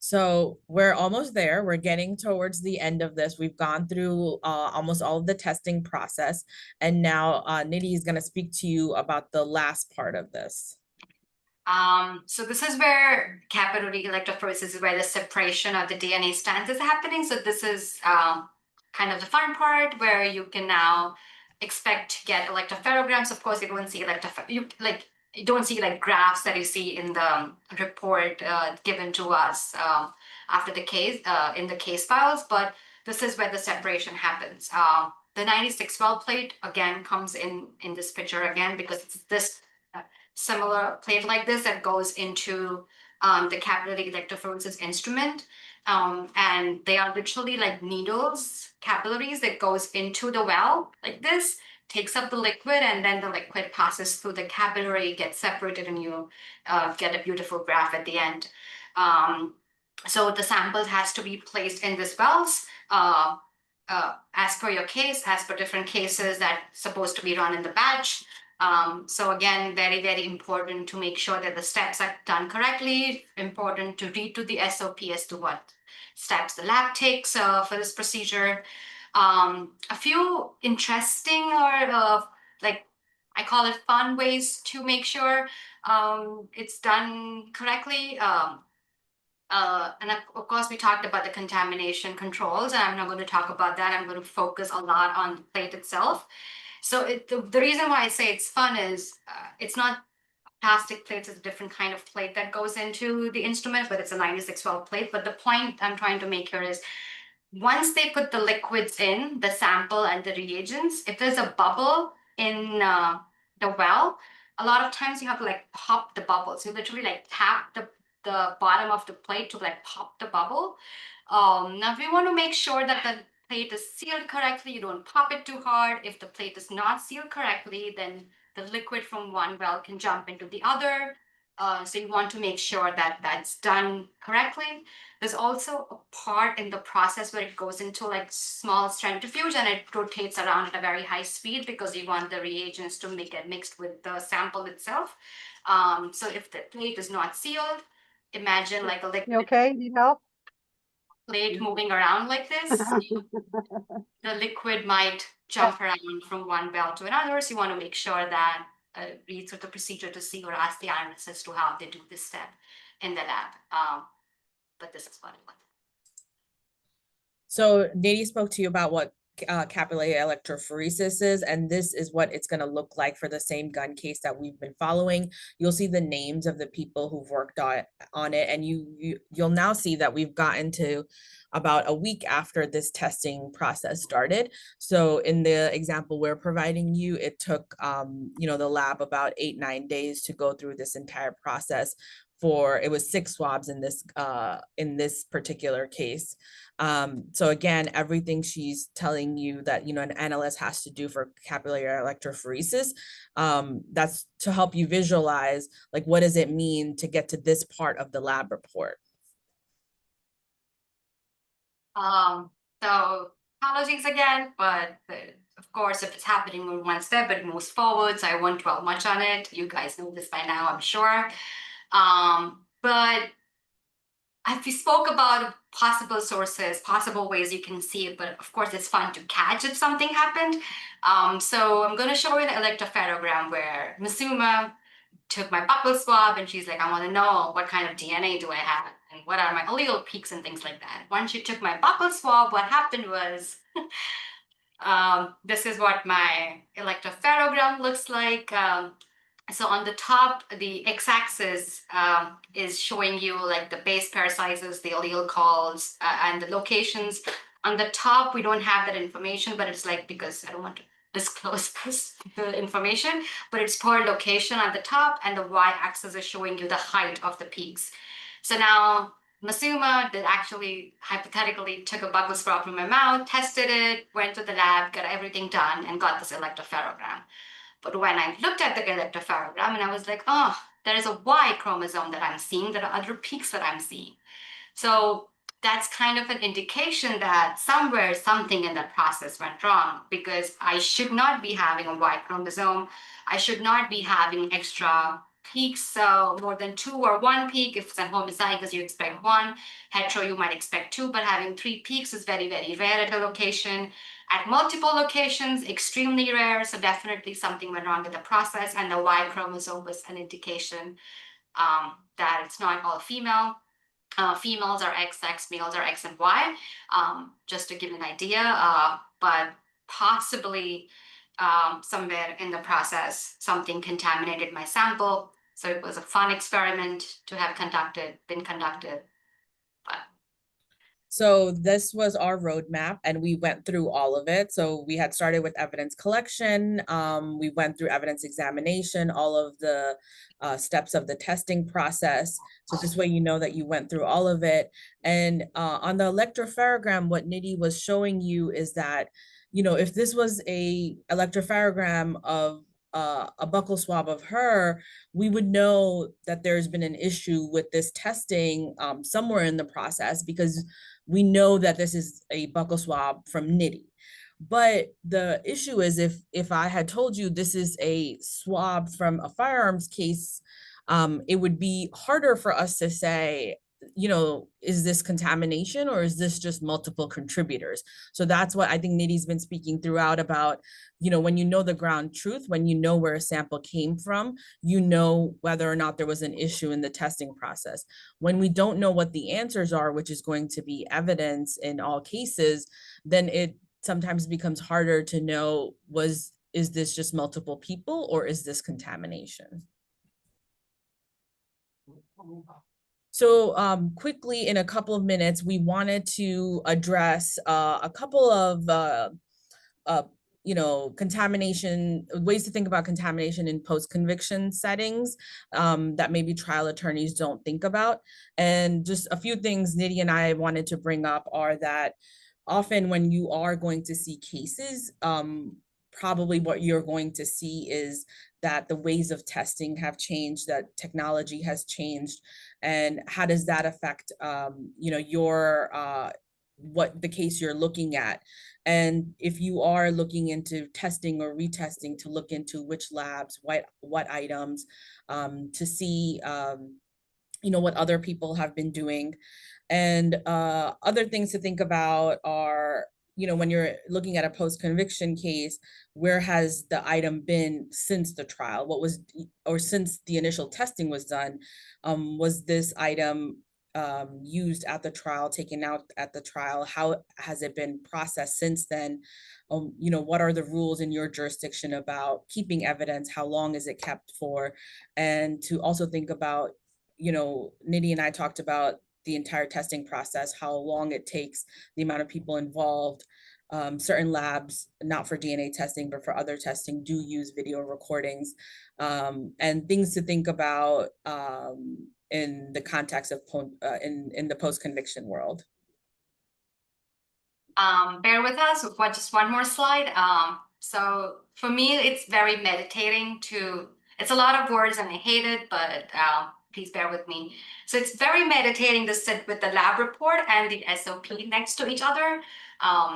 So we're almost there. We're getting towards the end of this. We've gone through almost all of the testing process. And now Nidhi is going to speak to you about the last part of this. So this is where capillary electrophoresis is where the separation of the DNA strands is happening. So this is kind of the fun part where you can now expect to get electropherograms. Of course, you don't see you don't see like graphs that you see in the report given to us after the case in the case files, but this is where the separation happens. The 96 well plate again comes in this picture again because it's this similar plate like this that goes into the capillary electrophoresis instrument. And they are literally like needles, capillaries that goes into the well like this, takes up the liquid, and then the liquid passes through the capillary, gets separated, and you get a beautiful graph at the end. So the sample has to be placed in these wells as per your case, as per different cases that's supposed to be run in the batch. So again, very, very important to make sure that the steps are done correctly. Important to read to the SOP as to what steps the lab takes for this procedure. A few interesting or like I call it fun ways to make sure it's done correctly. And of course, we talked about the contamination controls, and I'm not going to talk about that. I'm going to focus a lot on the plate itself. So the reason why I say it's fun is it's not plastic plates, it's a different kind of plate that goes into the instrument, but it's a 9612 plate. But the point I'm trying to make here is once they put the liquids in, the sample and the reagents, if there's a bubble in the well, a lot of times you have to like pop the bubble. So you literally like tap the bottom of the plate to like pop the bubble. Now, if you want to make sure that the plate is sealed correctly, you don't pop it too hard. If the plate is not sealed correctly, then the liquid from one well can jump into the other. So you want to make sure that that's done correctly. There's also a part in the process where it goes into like small centrifuge and it rotates around at a very high speed because you want the reagents to get mixed with the sample itself. So if the plate is not sealed, imagine like a You liquid okay? Need help? plate moving around like this. The liquid might jump around from one well to another. So you want to make sure that read through the procedure to see or ask the analyst as to how they do this step in the lab. But this is what it was. So Nady spoke to you about what capillary electrophoresis is, and this is what it's going to look like for the same gun case that we've been following. You'll see the names of the people who've worked on it, and you'll now see that we've gotten to about a week after this testing process started. So in the example we're providing you, it took the lab about 8-9 days to go through this entire process. It was 6 swabs in this particular case. So again, everything she's telling you that, an analyst has to do for capillary electrophoresis, that's to help you visualize, like, what does it mean to get to this part of the lab report? So apologies again, but of course, if it's happening in one step, it moves forward. So I won't dwell much on it. You guys know this by now, I'm sure. But we spoke about possible sources, possible ways you can see it, but of course it's fun to catch if something happened. So I'm going to show you an electropherogram where Masuma took my buccal swab and she's like, I want to know what kind of DNA do I have and what are my allele peaks and things like that. Once she took my buccal swab, what happened was this is what my electropherogram looks like. So on the top, the x-axis is showing you like the base pair sizes, the allele calls, and the locations. On the top, we don't have that information, but it's like, because I don't want to disclose the information, but it's per location at the top, and the y-axis is showing you the height of the peaks. So now Masuma did actually hypothetically took a buccal swab from my mouth, tested it, went to the lab, got everything done, and got this electropherogram. But when I looked at the electropherogram and I was like, oh, there is a Y chromosome that I'm seeing, there are other peaks that I'm seeing. So that's kind of an indication that somewhere something in that process went wrong, because I should not be having a Y chromosome. I should not be having extra peaks, so more than 2 or 1 peak. If it's a homozygous, you expect 1. Hetero, you might expect 2, but having 3 peaks is very, very rare at a location. At multiple locations, extremely rare, so definitely something went wrong with the process, and the Y chromosome was an indication that it's not all female. Females are XX, males are X and Y, just to give an idea, but possibly somewhere in the process, something contaminated my sample. So it was a fun experiment to have been conducted, but So this was our roadmap, and we went through all of it. So we had started with evidence collection. We went through evidence examination, all of the steps of the testing process. So this way, you know that you went through all of it. And on the electropharogram, what Nidhi was showing you is that, you know, if this was a electropharogram of a buccal swab of her, we would know that there's been an issue with this testing somewhere in the process, because we know that this is a buccal swab from Nitty. But the issue is, if I had told you this is a swab from a firearms case, it would be harder for us to say, you know, is this contamination or is this just multiple contributors? So that's what I think Nidhi's been speaking throughout about, you know, when you know the ground truth, when you know where a sample came from, you know whether or not there was an issue in the testing process. When we don't know what the answers are, which is going to be evidence in all cases, then it sometimes becomes harder to know, is this just multiple people or is this contamination? So quickly, in a couple of minutes, we wanted to address a couple of uh, you know, contamination, ways to think about contamination in post-conviction settings that maybe trial attorneys don't think about. And just a few things Nidhi and I wanted to bring up are that often when you are going to see cases, probably what you're going to see is that the ways of testing have changed, that technology has changed, and how does that affect, you know, your what the case you're looking at. And if you are looking into testing or retesting, to look into which labs, what items, to see, you know, what other people have been doing. And other things to think about are, you know, when you're looking at a post-conviction case, where has the item been since the trial? What was, or since the initial testing was done, was this item used at the trial, taken out at the trial? How has it been processed since then? You know, what are the rules in your jurisdiction about keeping evidence? How long is it kept for? And to also think about, you know, Nidhi and I talked about the entire testing process, how long it takes, the amount of people involved. Certain labs, not for DNA testing, but for other testing, do use video recordings, and things to think about in the context of in the post-conviction world. Bear with us with just one more slide. So for me, it's very meditating to, it's a lot of words and I hate it, but please bear with me. So it's very meditating to sit with the lab report and the SOP next to each other.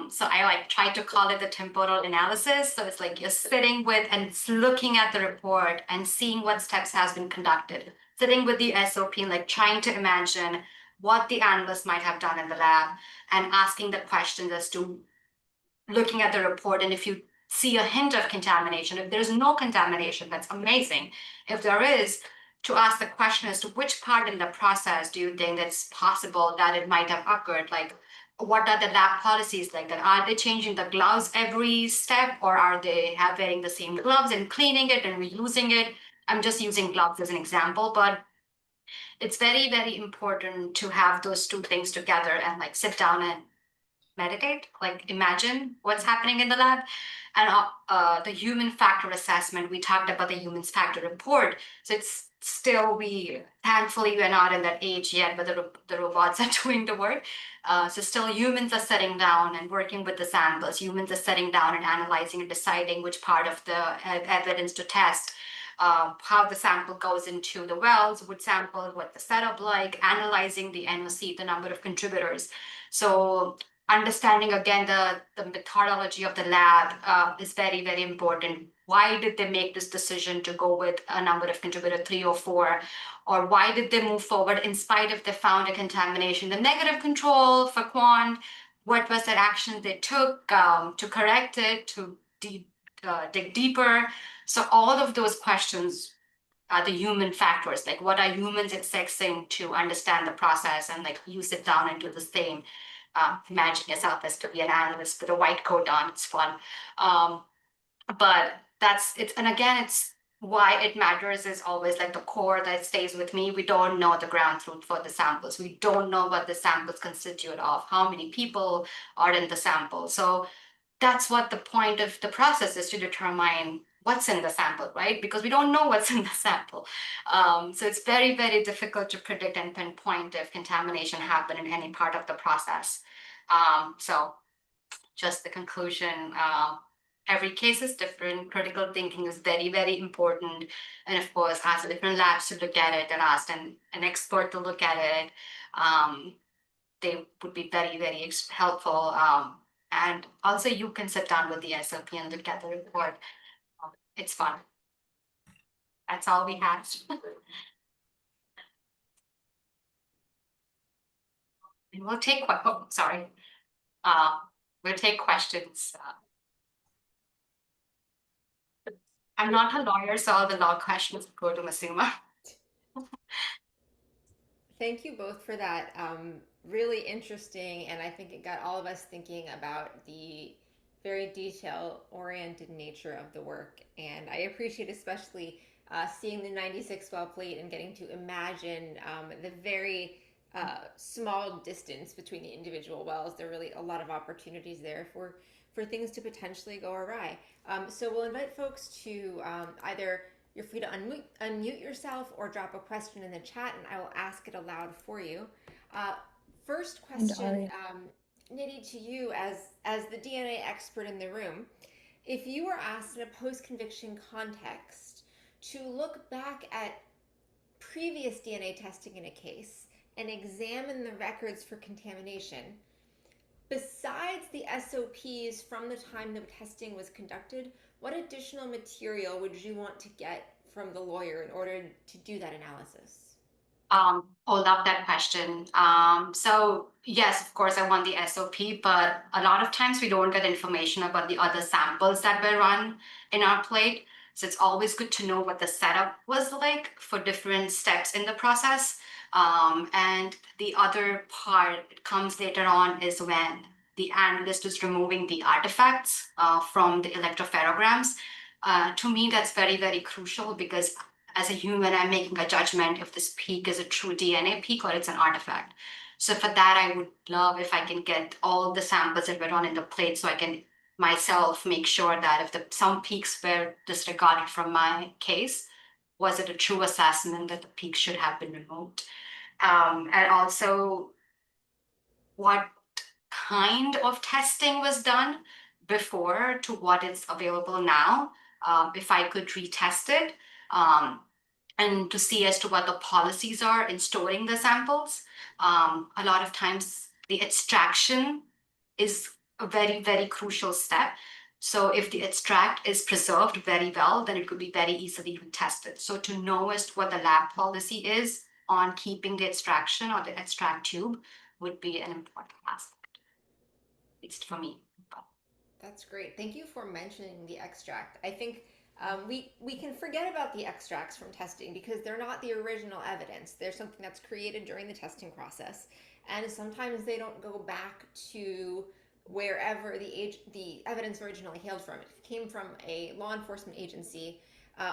So I like try to call it the temporal analysis. So it's like you're sitting with and looking at the report and seeing what steps has been conducted, sitting with the SOP, like trying to imagine what the analyst might have done in the lab, and asking the questions as to looking at the report. And if you see a hint of contamination, if there's no contamination, that's amazing. If there is, to ask the question as to which part in the process do you think it's possible that it might have occurred? Like, what are the lab policies like that? Are they changing the gloves every step, or are they wearing the same gloves and cleaning it and reusing it? I'm just using gloves as an example, but it's very, very important to have those two things together and like sit down and meditate, like imagine what's happening in the lab. And the human factor assessment, we talked about the human factor report. So it's still, we thankfully we're not in that age yet, but the robots are doing the work. So still humans are sitting down and working with the samples. Humans are sitting down and analyzing and deciding which part of the evidence to test. How the sample goes into the wells, what sample, what the setup like, analyzing the NOC, the number of contributors. So understanding again the methodology of the lab is very, very important. Why did they make this decision to go with a number of contributor 3 or 4? Or why did they move forward in spite of they found a contamination? The negative control for quant, what was their action they took to correct it, to dig deeper? So all of those questions are the human factors, like what are humans assessing to understand the process, and like you sit down and do the same. Imagine yourself as to be an analyst with a white coat on, it's fun. But that's it. And again, it's why it matters is always like the core that stays with me. We don't know the ground truth for the samples. We don't know what the samples constitute of, how many people are in the sample. So that's what the point of the process is, to determine what's in the sample, right? Because we don't know what's in the sample. So it's very, very difficult to predict and pinpoint if contamination happened in any part of the process. So just the conclusion, every case is different. Critical thinking is very, very important. And of course, ask different labs to look at it and ask an expert to look at it. They would be very, very helpful. And also you can sit down with the SLP and look at the report. It's fun. That's all we have. And we'll take, oh, sorry. We'll take questions. I'm not a lawyer, so all the law questions go to Masuma. Thank you both for that. Really interesting, and I think it got all of us thinking about the very detail oriented nature of the work. And I appreciate especially seeing the 96 well plate and getting to imagine the very small distance between the individual wells. There are really a lot of opportunities there for things to potentially go awry. So we'll invite folks to either you're free to unmute yourself or drop a question in the chat, and I will ask it aloud for you. First question, Nidhi, to you as the DNA expert in the room. If you were asked in a post-conviction context to look back at previous DNA testing in a case and examine the records for contamination, besides the SOPs from the time the testing was conducted, what additional material would you want to get from the lawyer in order to do that analysis? Oh, love that question. So yes, of course, I want the SOP, but a lot of times we don't get information about the other samples that were run in our plate. So it's always good to know what the setup was like for different steps in the process. And the other part comes later on is when the analyst is removing the artifacts from the electropherograms. To me, that's very, very crucial because as a human, I'm making a judgment if this peak is a true DNA peak or it's an artifact. So for that, I would love if I can get all the samples that were on in the plate so I can myself make sure that if some peaks were disregarded from my case, was it a true assessment that the peak should have been removed? And also what kind of testing was done before to what is available now, if I could retest it, and to see as to what the policies are in storing the samples. A lot of times the extraction is a very, very crucial step. So if the extract is preserved very well, then it could be very easily tested. So to know as to what the lab policy is on keeping the extraction or the extract tube would be an important aspect, at least for me. But That's great. Thank you for mentioning the extract. I think we can forget about the extracts from testing because they're not the original evidence. They're something that's created during the testing process, and sometimes they don't go back to wherever the evidence originally hailed from. If it came from a law enforcement agency,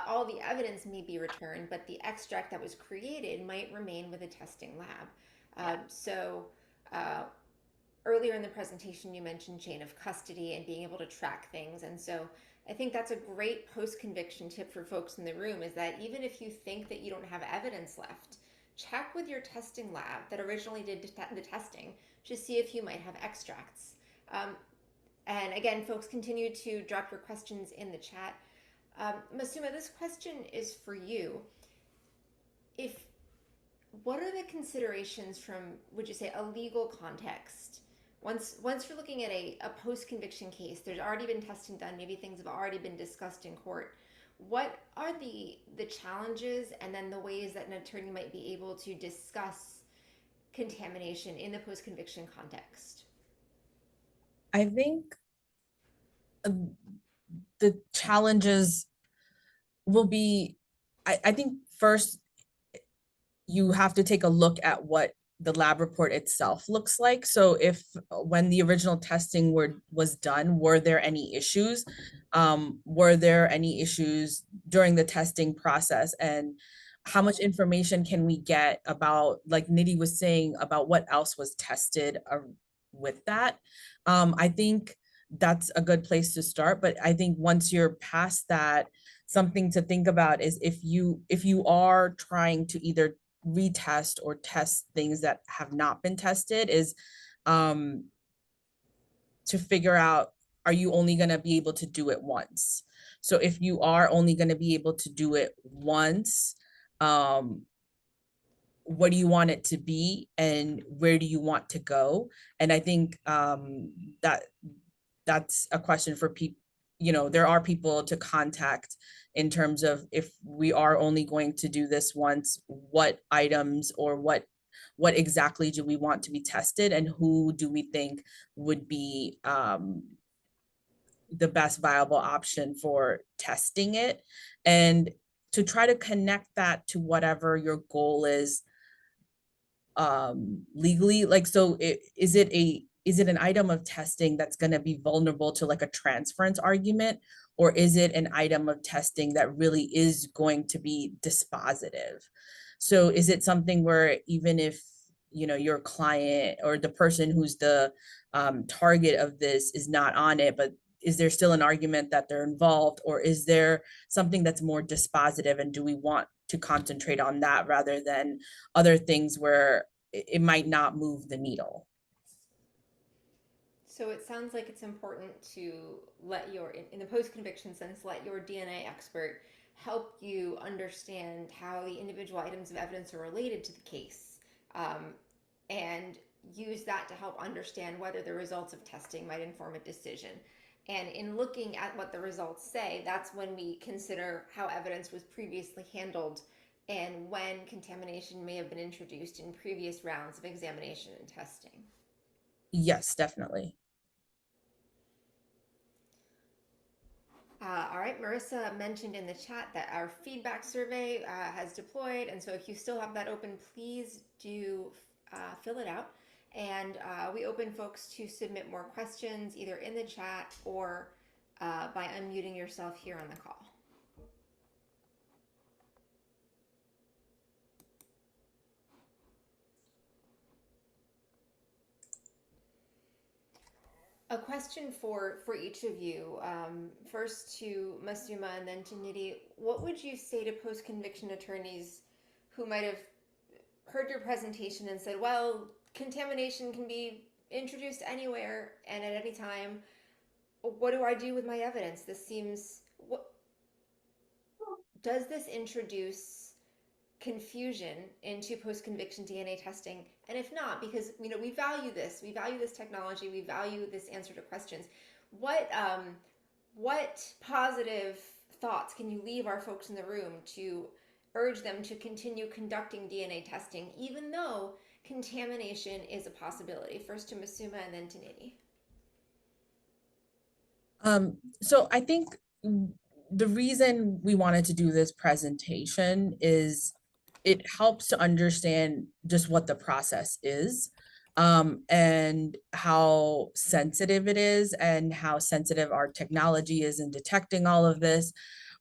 all the evidence may be returned, but the extract that was created might remain with a testing lab. So earlier in the presentation, you mentioned chain of custody and being able to track things. And so I think that's a great post-conviction tip for folks in the room is that even if you think that you don't have evidence left, check with your testing lab that originally did the testing to see if you might have extracts. And again, folks, continue to drop your questions in the chat. Masuma, this question is for you. What are the considerations from, would you say, a legal context? Once you're looking at a post-conviction case, there's already been testing done, maybe things have already been discussed in court. What are the challenges and then the ways that an attorney might be able to discuss contamination in the post-conviction context? I think the challenges will be, I think first you have to take a look at what the lab report itself looks like. So if when the original testing was done, were there any issues? Were there any issues during the testing process? And how much information can we get about, like Nidhi was saying, about what else was tested with that? I think that's a good place to start. But I think once you're past that, something to think about is if you are trying to either retest or test things that have not been tested, is um, to figure out, are you only going to be able to do it once? So if you are only going to be able to do it once, um, what do you want it to be and where do you want to go? And I think that that's a question for people. You know, there are people to contact in terms of, if we are only going to do this once, what items or what exactly do we want to be tested, and who do we think would be the best viable option for testing it, and to try to connect that to whatever your goal is legally. Like, so is it an item of testing that's going to be vulnerable to like a transference argument, or is it an item of testing that really is going to be dispositive? So is it something where, even if, you know, your client or the person who's the target of this is not on it, but is there still an argument that they're involved, or is there something that's more dispositive, and do we want to concentrate on that rather than other things where it might not move the needle? So it sounds like it's important to let your, in the post conviction sense, let your DNA expert help you understand how the individual items of evidence are related to the case, um, and use that to help understand whether the results of testing might inform a decision. And in looking at what the results say, that's when we consider how evidence was previously handled and when contamination may have been introduced in previous rounds of examination and testing. Yes, definitely. All right, Marissa mentioned in the chat that our feedback survey has deployed, and so if you still have that open, please do fill it out. And we open folks to submit more questions either in the chat or by unmuting yourself here on the call. A question for each of you. First to Masuma and then to Nidhi. What would you say to post-conviction attorneys who might have heard your presentation and said, well, contamination can be introduced anywhere and at any time. What do I do with my evidence? This seems, what does this introduce confusion into post-conviction DNA testing? And if not, because we value this technology, we value this answer to questions. What positive thoughts can you leave our folks in the room to urge them to continue conducting DNA testing, even though contamination is a possibility? First to Masuma and then to Nidhi. So I think the reason we wanted to do this presentation is it helps to understand just what the process is, and how sensitive it is, and how sensitive our technology is in detecting all of this.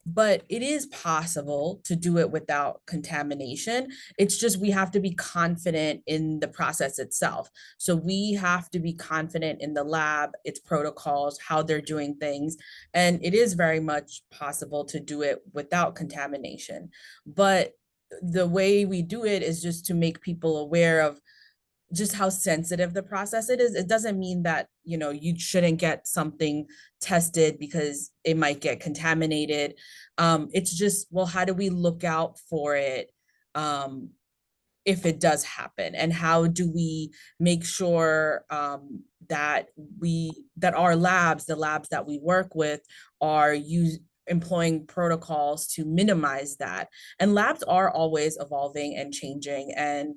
But it is possible to do it without contamination. It's just we have to be confident in the process itself. So we have to be confident in the lab, its protocols, how they're doing things. And it is very much possible to do it without contamination. But the way we do it is just to make people aware of just how sensitive the process it is. It doesn't mean that, you know, you shouldn't get something tested because it might get contaminated. It's just, well, how do we look out for it if it does happen? And how do we make sure that our labs, the labs that we work with, are employing protocols to minimize that? And labs are always evolving and changing. And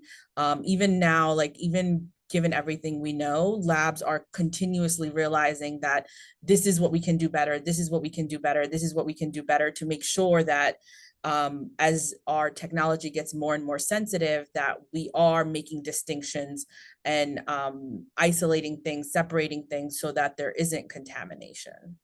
even now, like, even given everything we know, labs are continuously realizing that this is what we can do better, this is what we can do better, this is what we can do better, to make sure that as our technology gets more and more sensitive, that we are making distinctions and isolating things, separating things so that there isn't contamination.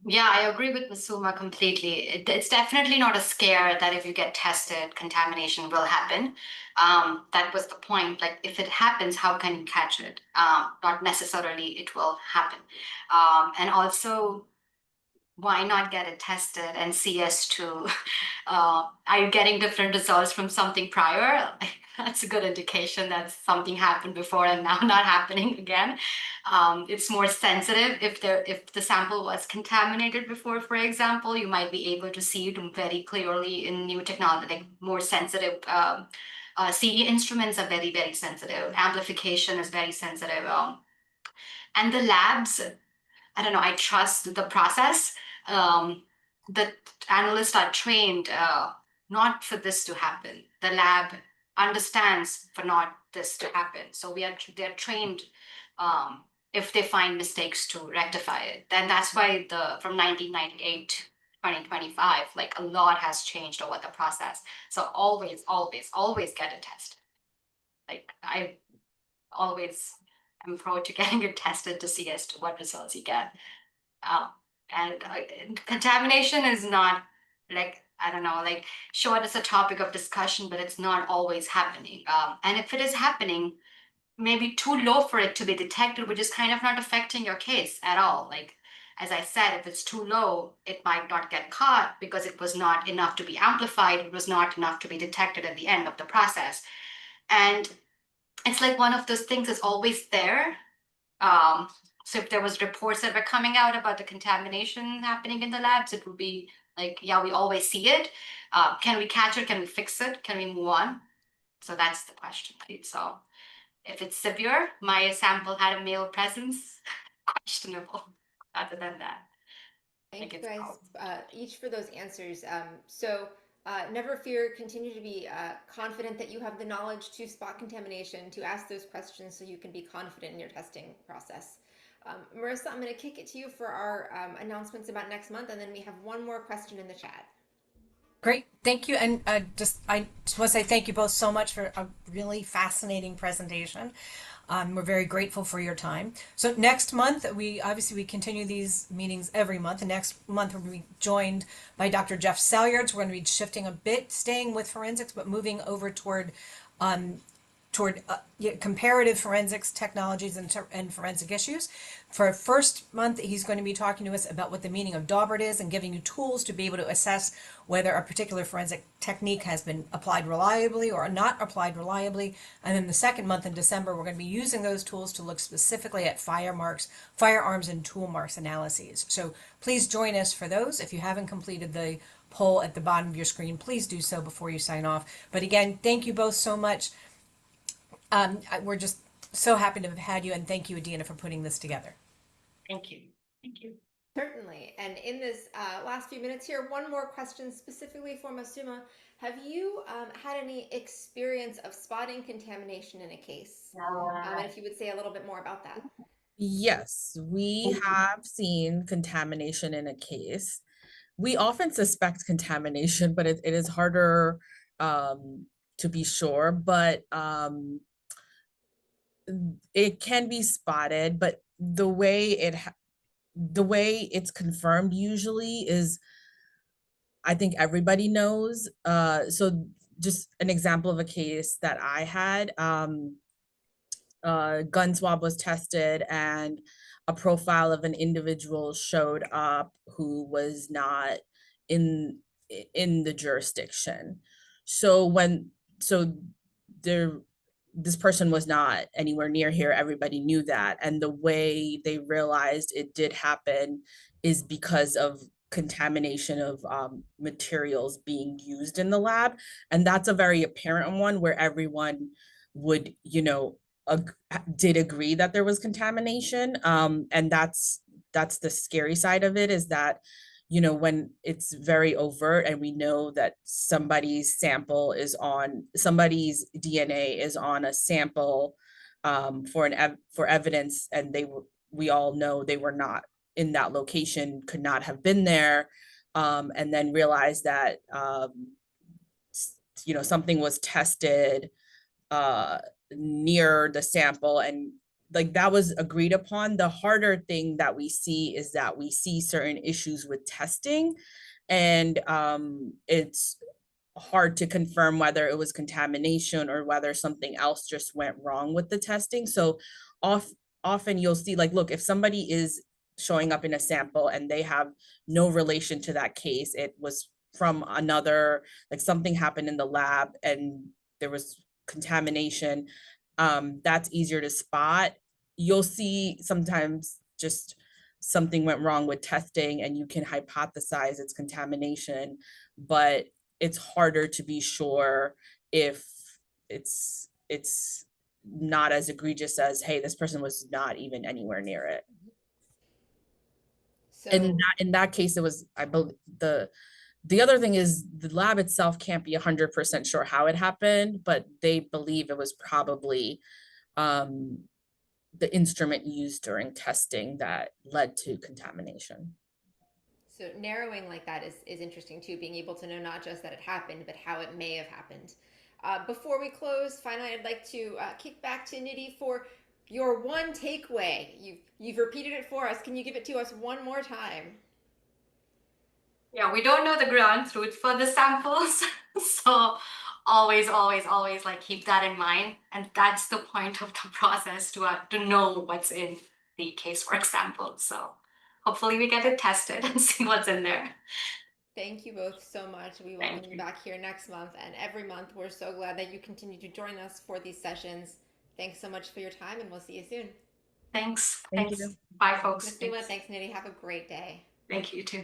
Yeah, I agree with Masuma completely. It's definitely not a scare that if you get tested, contamination will happen. That was the point. Like, if it happens, how can you catch it? Not necessarily it will happen. And also, why not get it tested and see as to are you getting different results from something prior? That's a good indication that something happened before and now not happening again. It's more sensitive if the sample was contaminated before, for example, you might be able to see it very clearly in new technology, like more sensitive. CE instruments are very, very sensitive. Amplification is very sensitive. And the labs, I don't know, I trust the process. The analysts are trained not for this to happen. The lab understands for not this to happen. So they're trained if they find mistakes to rectify it. Then that's why from 1998 to 2025, like a lot has changed over the process. So always, always, always get a test. Like I always am pro to getting it tested to see as to what results you get. Um, and contamination is not like, I don't know, like, sure, it's a topic of discussion, but it's not always happening. And if it is happening, maybe too low for it to be detected, which is kind of not affecting your case at all. Like, as I said, if it's too low, it might not get caught because it was not enough to be amplified. It was not enough to be detected at the end of the process. And it's like one of those things is always there. So if there was reports that were coming out about the contamination happening in the labs, it would be like, yeah, we always see it. Can we catch it? Can we fix it? Can we move on? So that's the question, right? So if it's severe, my sample had a male presence, questionable. Other than that, Thank like you it's guys probably. each for those answers. Never fear, continue to be confident that you have the knowledge to spot contamination, to ask those questions so you can be confident in your testing process. Marissa, I'm going to kick it to you for our announcements about next month, and then we have one more question in the chat. Great, thank you. And I just want to say thank you both so much for a really fascinating presentation. We're very grateful for your time. So next month, we continue these meetings every month. And next month, we're going to be joined by Dr. Jeff Salyards. We're going to be shifting a bit, staying with forensics, but moving over toward comparative forensics technologies and forensic issues. For first month, he's going to be talking to us about what the meaning of Daubert is and giving you tools to be able to assess whether a particular forensic technique has been applied reliably or not applied reliably. And then the second month in December, we're going to be using those tools to look specifically at firearms and tool marks analyses. So please join us for those. If you haven't completed the poll at the bottom of your screen, please do so before you sign off. But again, thank you both so much. We're just so happy to have had you, and thank you, Adina, for putting this together. Thank you. Thank you. Certainly. And in this last few minutes here, one more question specifically for Masuma. Have you had any experience of spotting contamination in a case? And if you would say a little bit more about that. Yes, we have seen contamination in a case. We often suspect contamination, but it is harder to be sure. But it can be spotted, but the way it's confirmed usually is, I think everybody knows. So just an example of a case that I had, gun swab was tested and a profile of an individual showed up who was not in the jurisdiction. So there this person was not anywhere near here. Everybody knew that. And the way they realized it did happen is because of contamination of materials being used in the lab. And that's a very apparent one where everyone would, did agree that there was contamination. And that's the scary side of it, is that when it's very overt and we know that somebody's DNA is on a sample for evidence, and we all know they were not in that location, could not have been there. and then realized that something was tested uh near the sample, and like that was agreed upon. The harder thing that we see is that we see certain issues with testing, and it's hard to confirm whether it was contamination or whether something else just went wrong with the testing. So off, often you'll see, like, look, if somebody is showing up in a sample and they have no relation to that case, it was from another, like something happened in the lab and there was contamination, that's easier to spot. You'll see sometimes just something went wrong with testing and you can hypothesize it's contamination, but it's harder to be sure if it's not as egregious as, hey, this person was not even anywhere near it. So, In that case, it was, I believe, the other thing is the lab itself can't be 100% sure how it happened, but they believe it was probably um, the instrument used during testing that led to contamination. so narrowing like that is interesting too, being able to know not just that it happened, but how it may have happened. Before we close, finally, I'd like to kick back to Nidhi for your one takeaway. You've repeated it for us. Can you give it to us one more time? Yeah, we don't know the ground truth for the samples. So always like keep that in mind. And that's the point of the process to know what's in the casework sample. So hopefully we get it tested and see what's in there. Thank you both so much. We welcome Thank you you. back here next month and every month. We're so glad that you continue to join us for these sessions. Thanks so much for your time, and we'll see you soon. Thanks. Thank Thanks. you. Bye, folks. Masuma, Thanks. thanks, Nidhi. Have a great day. Thank you too.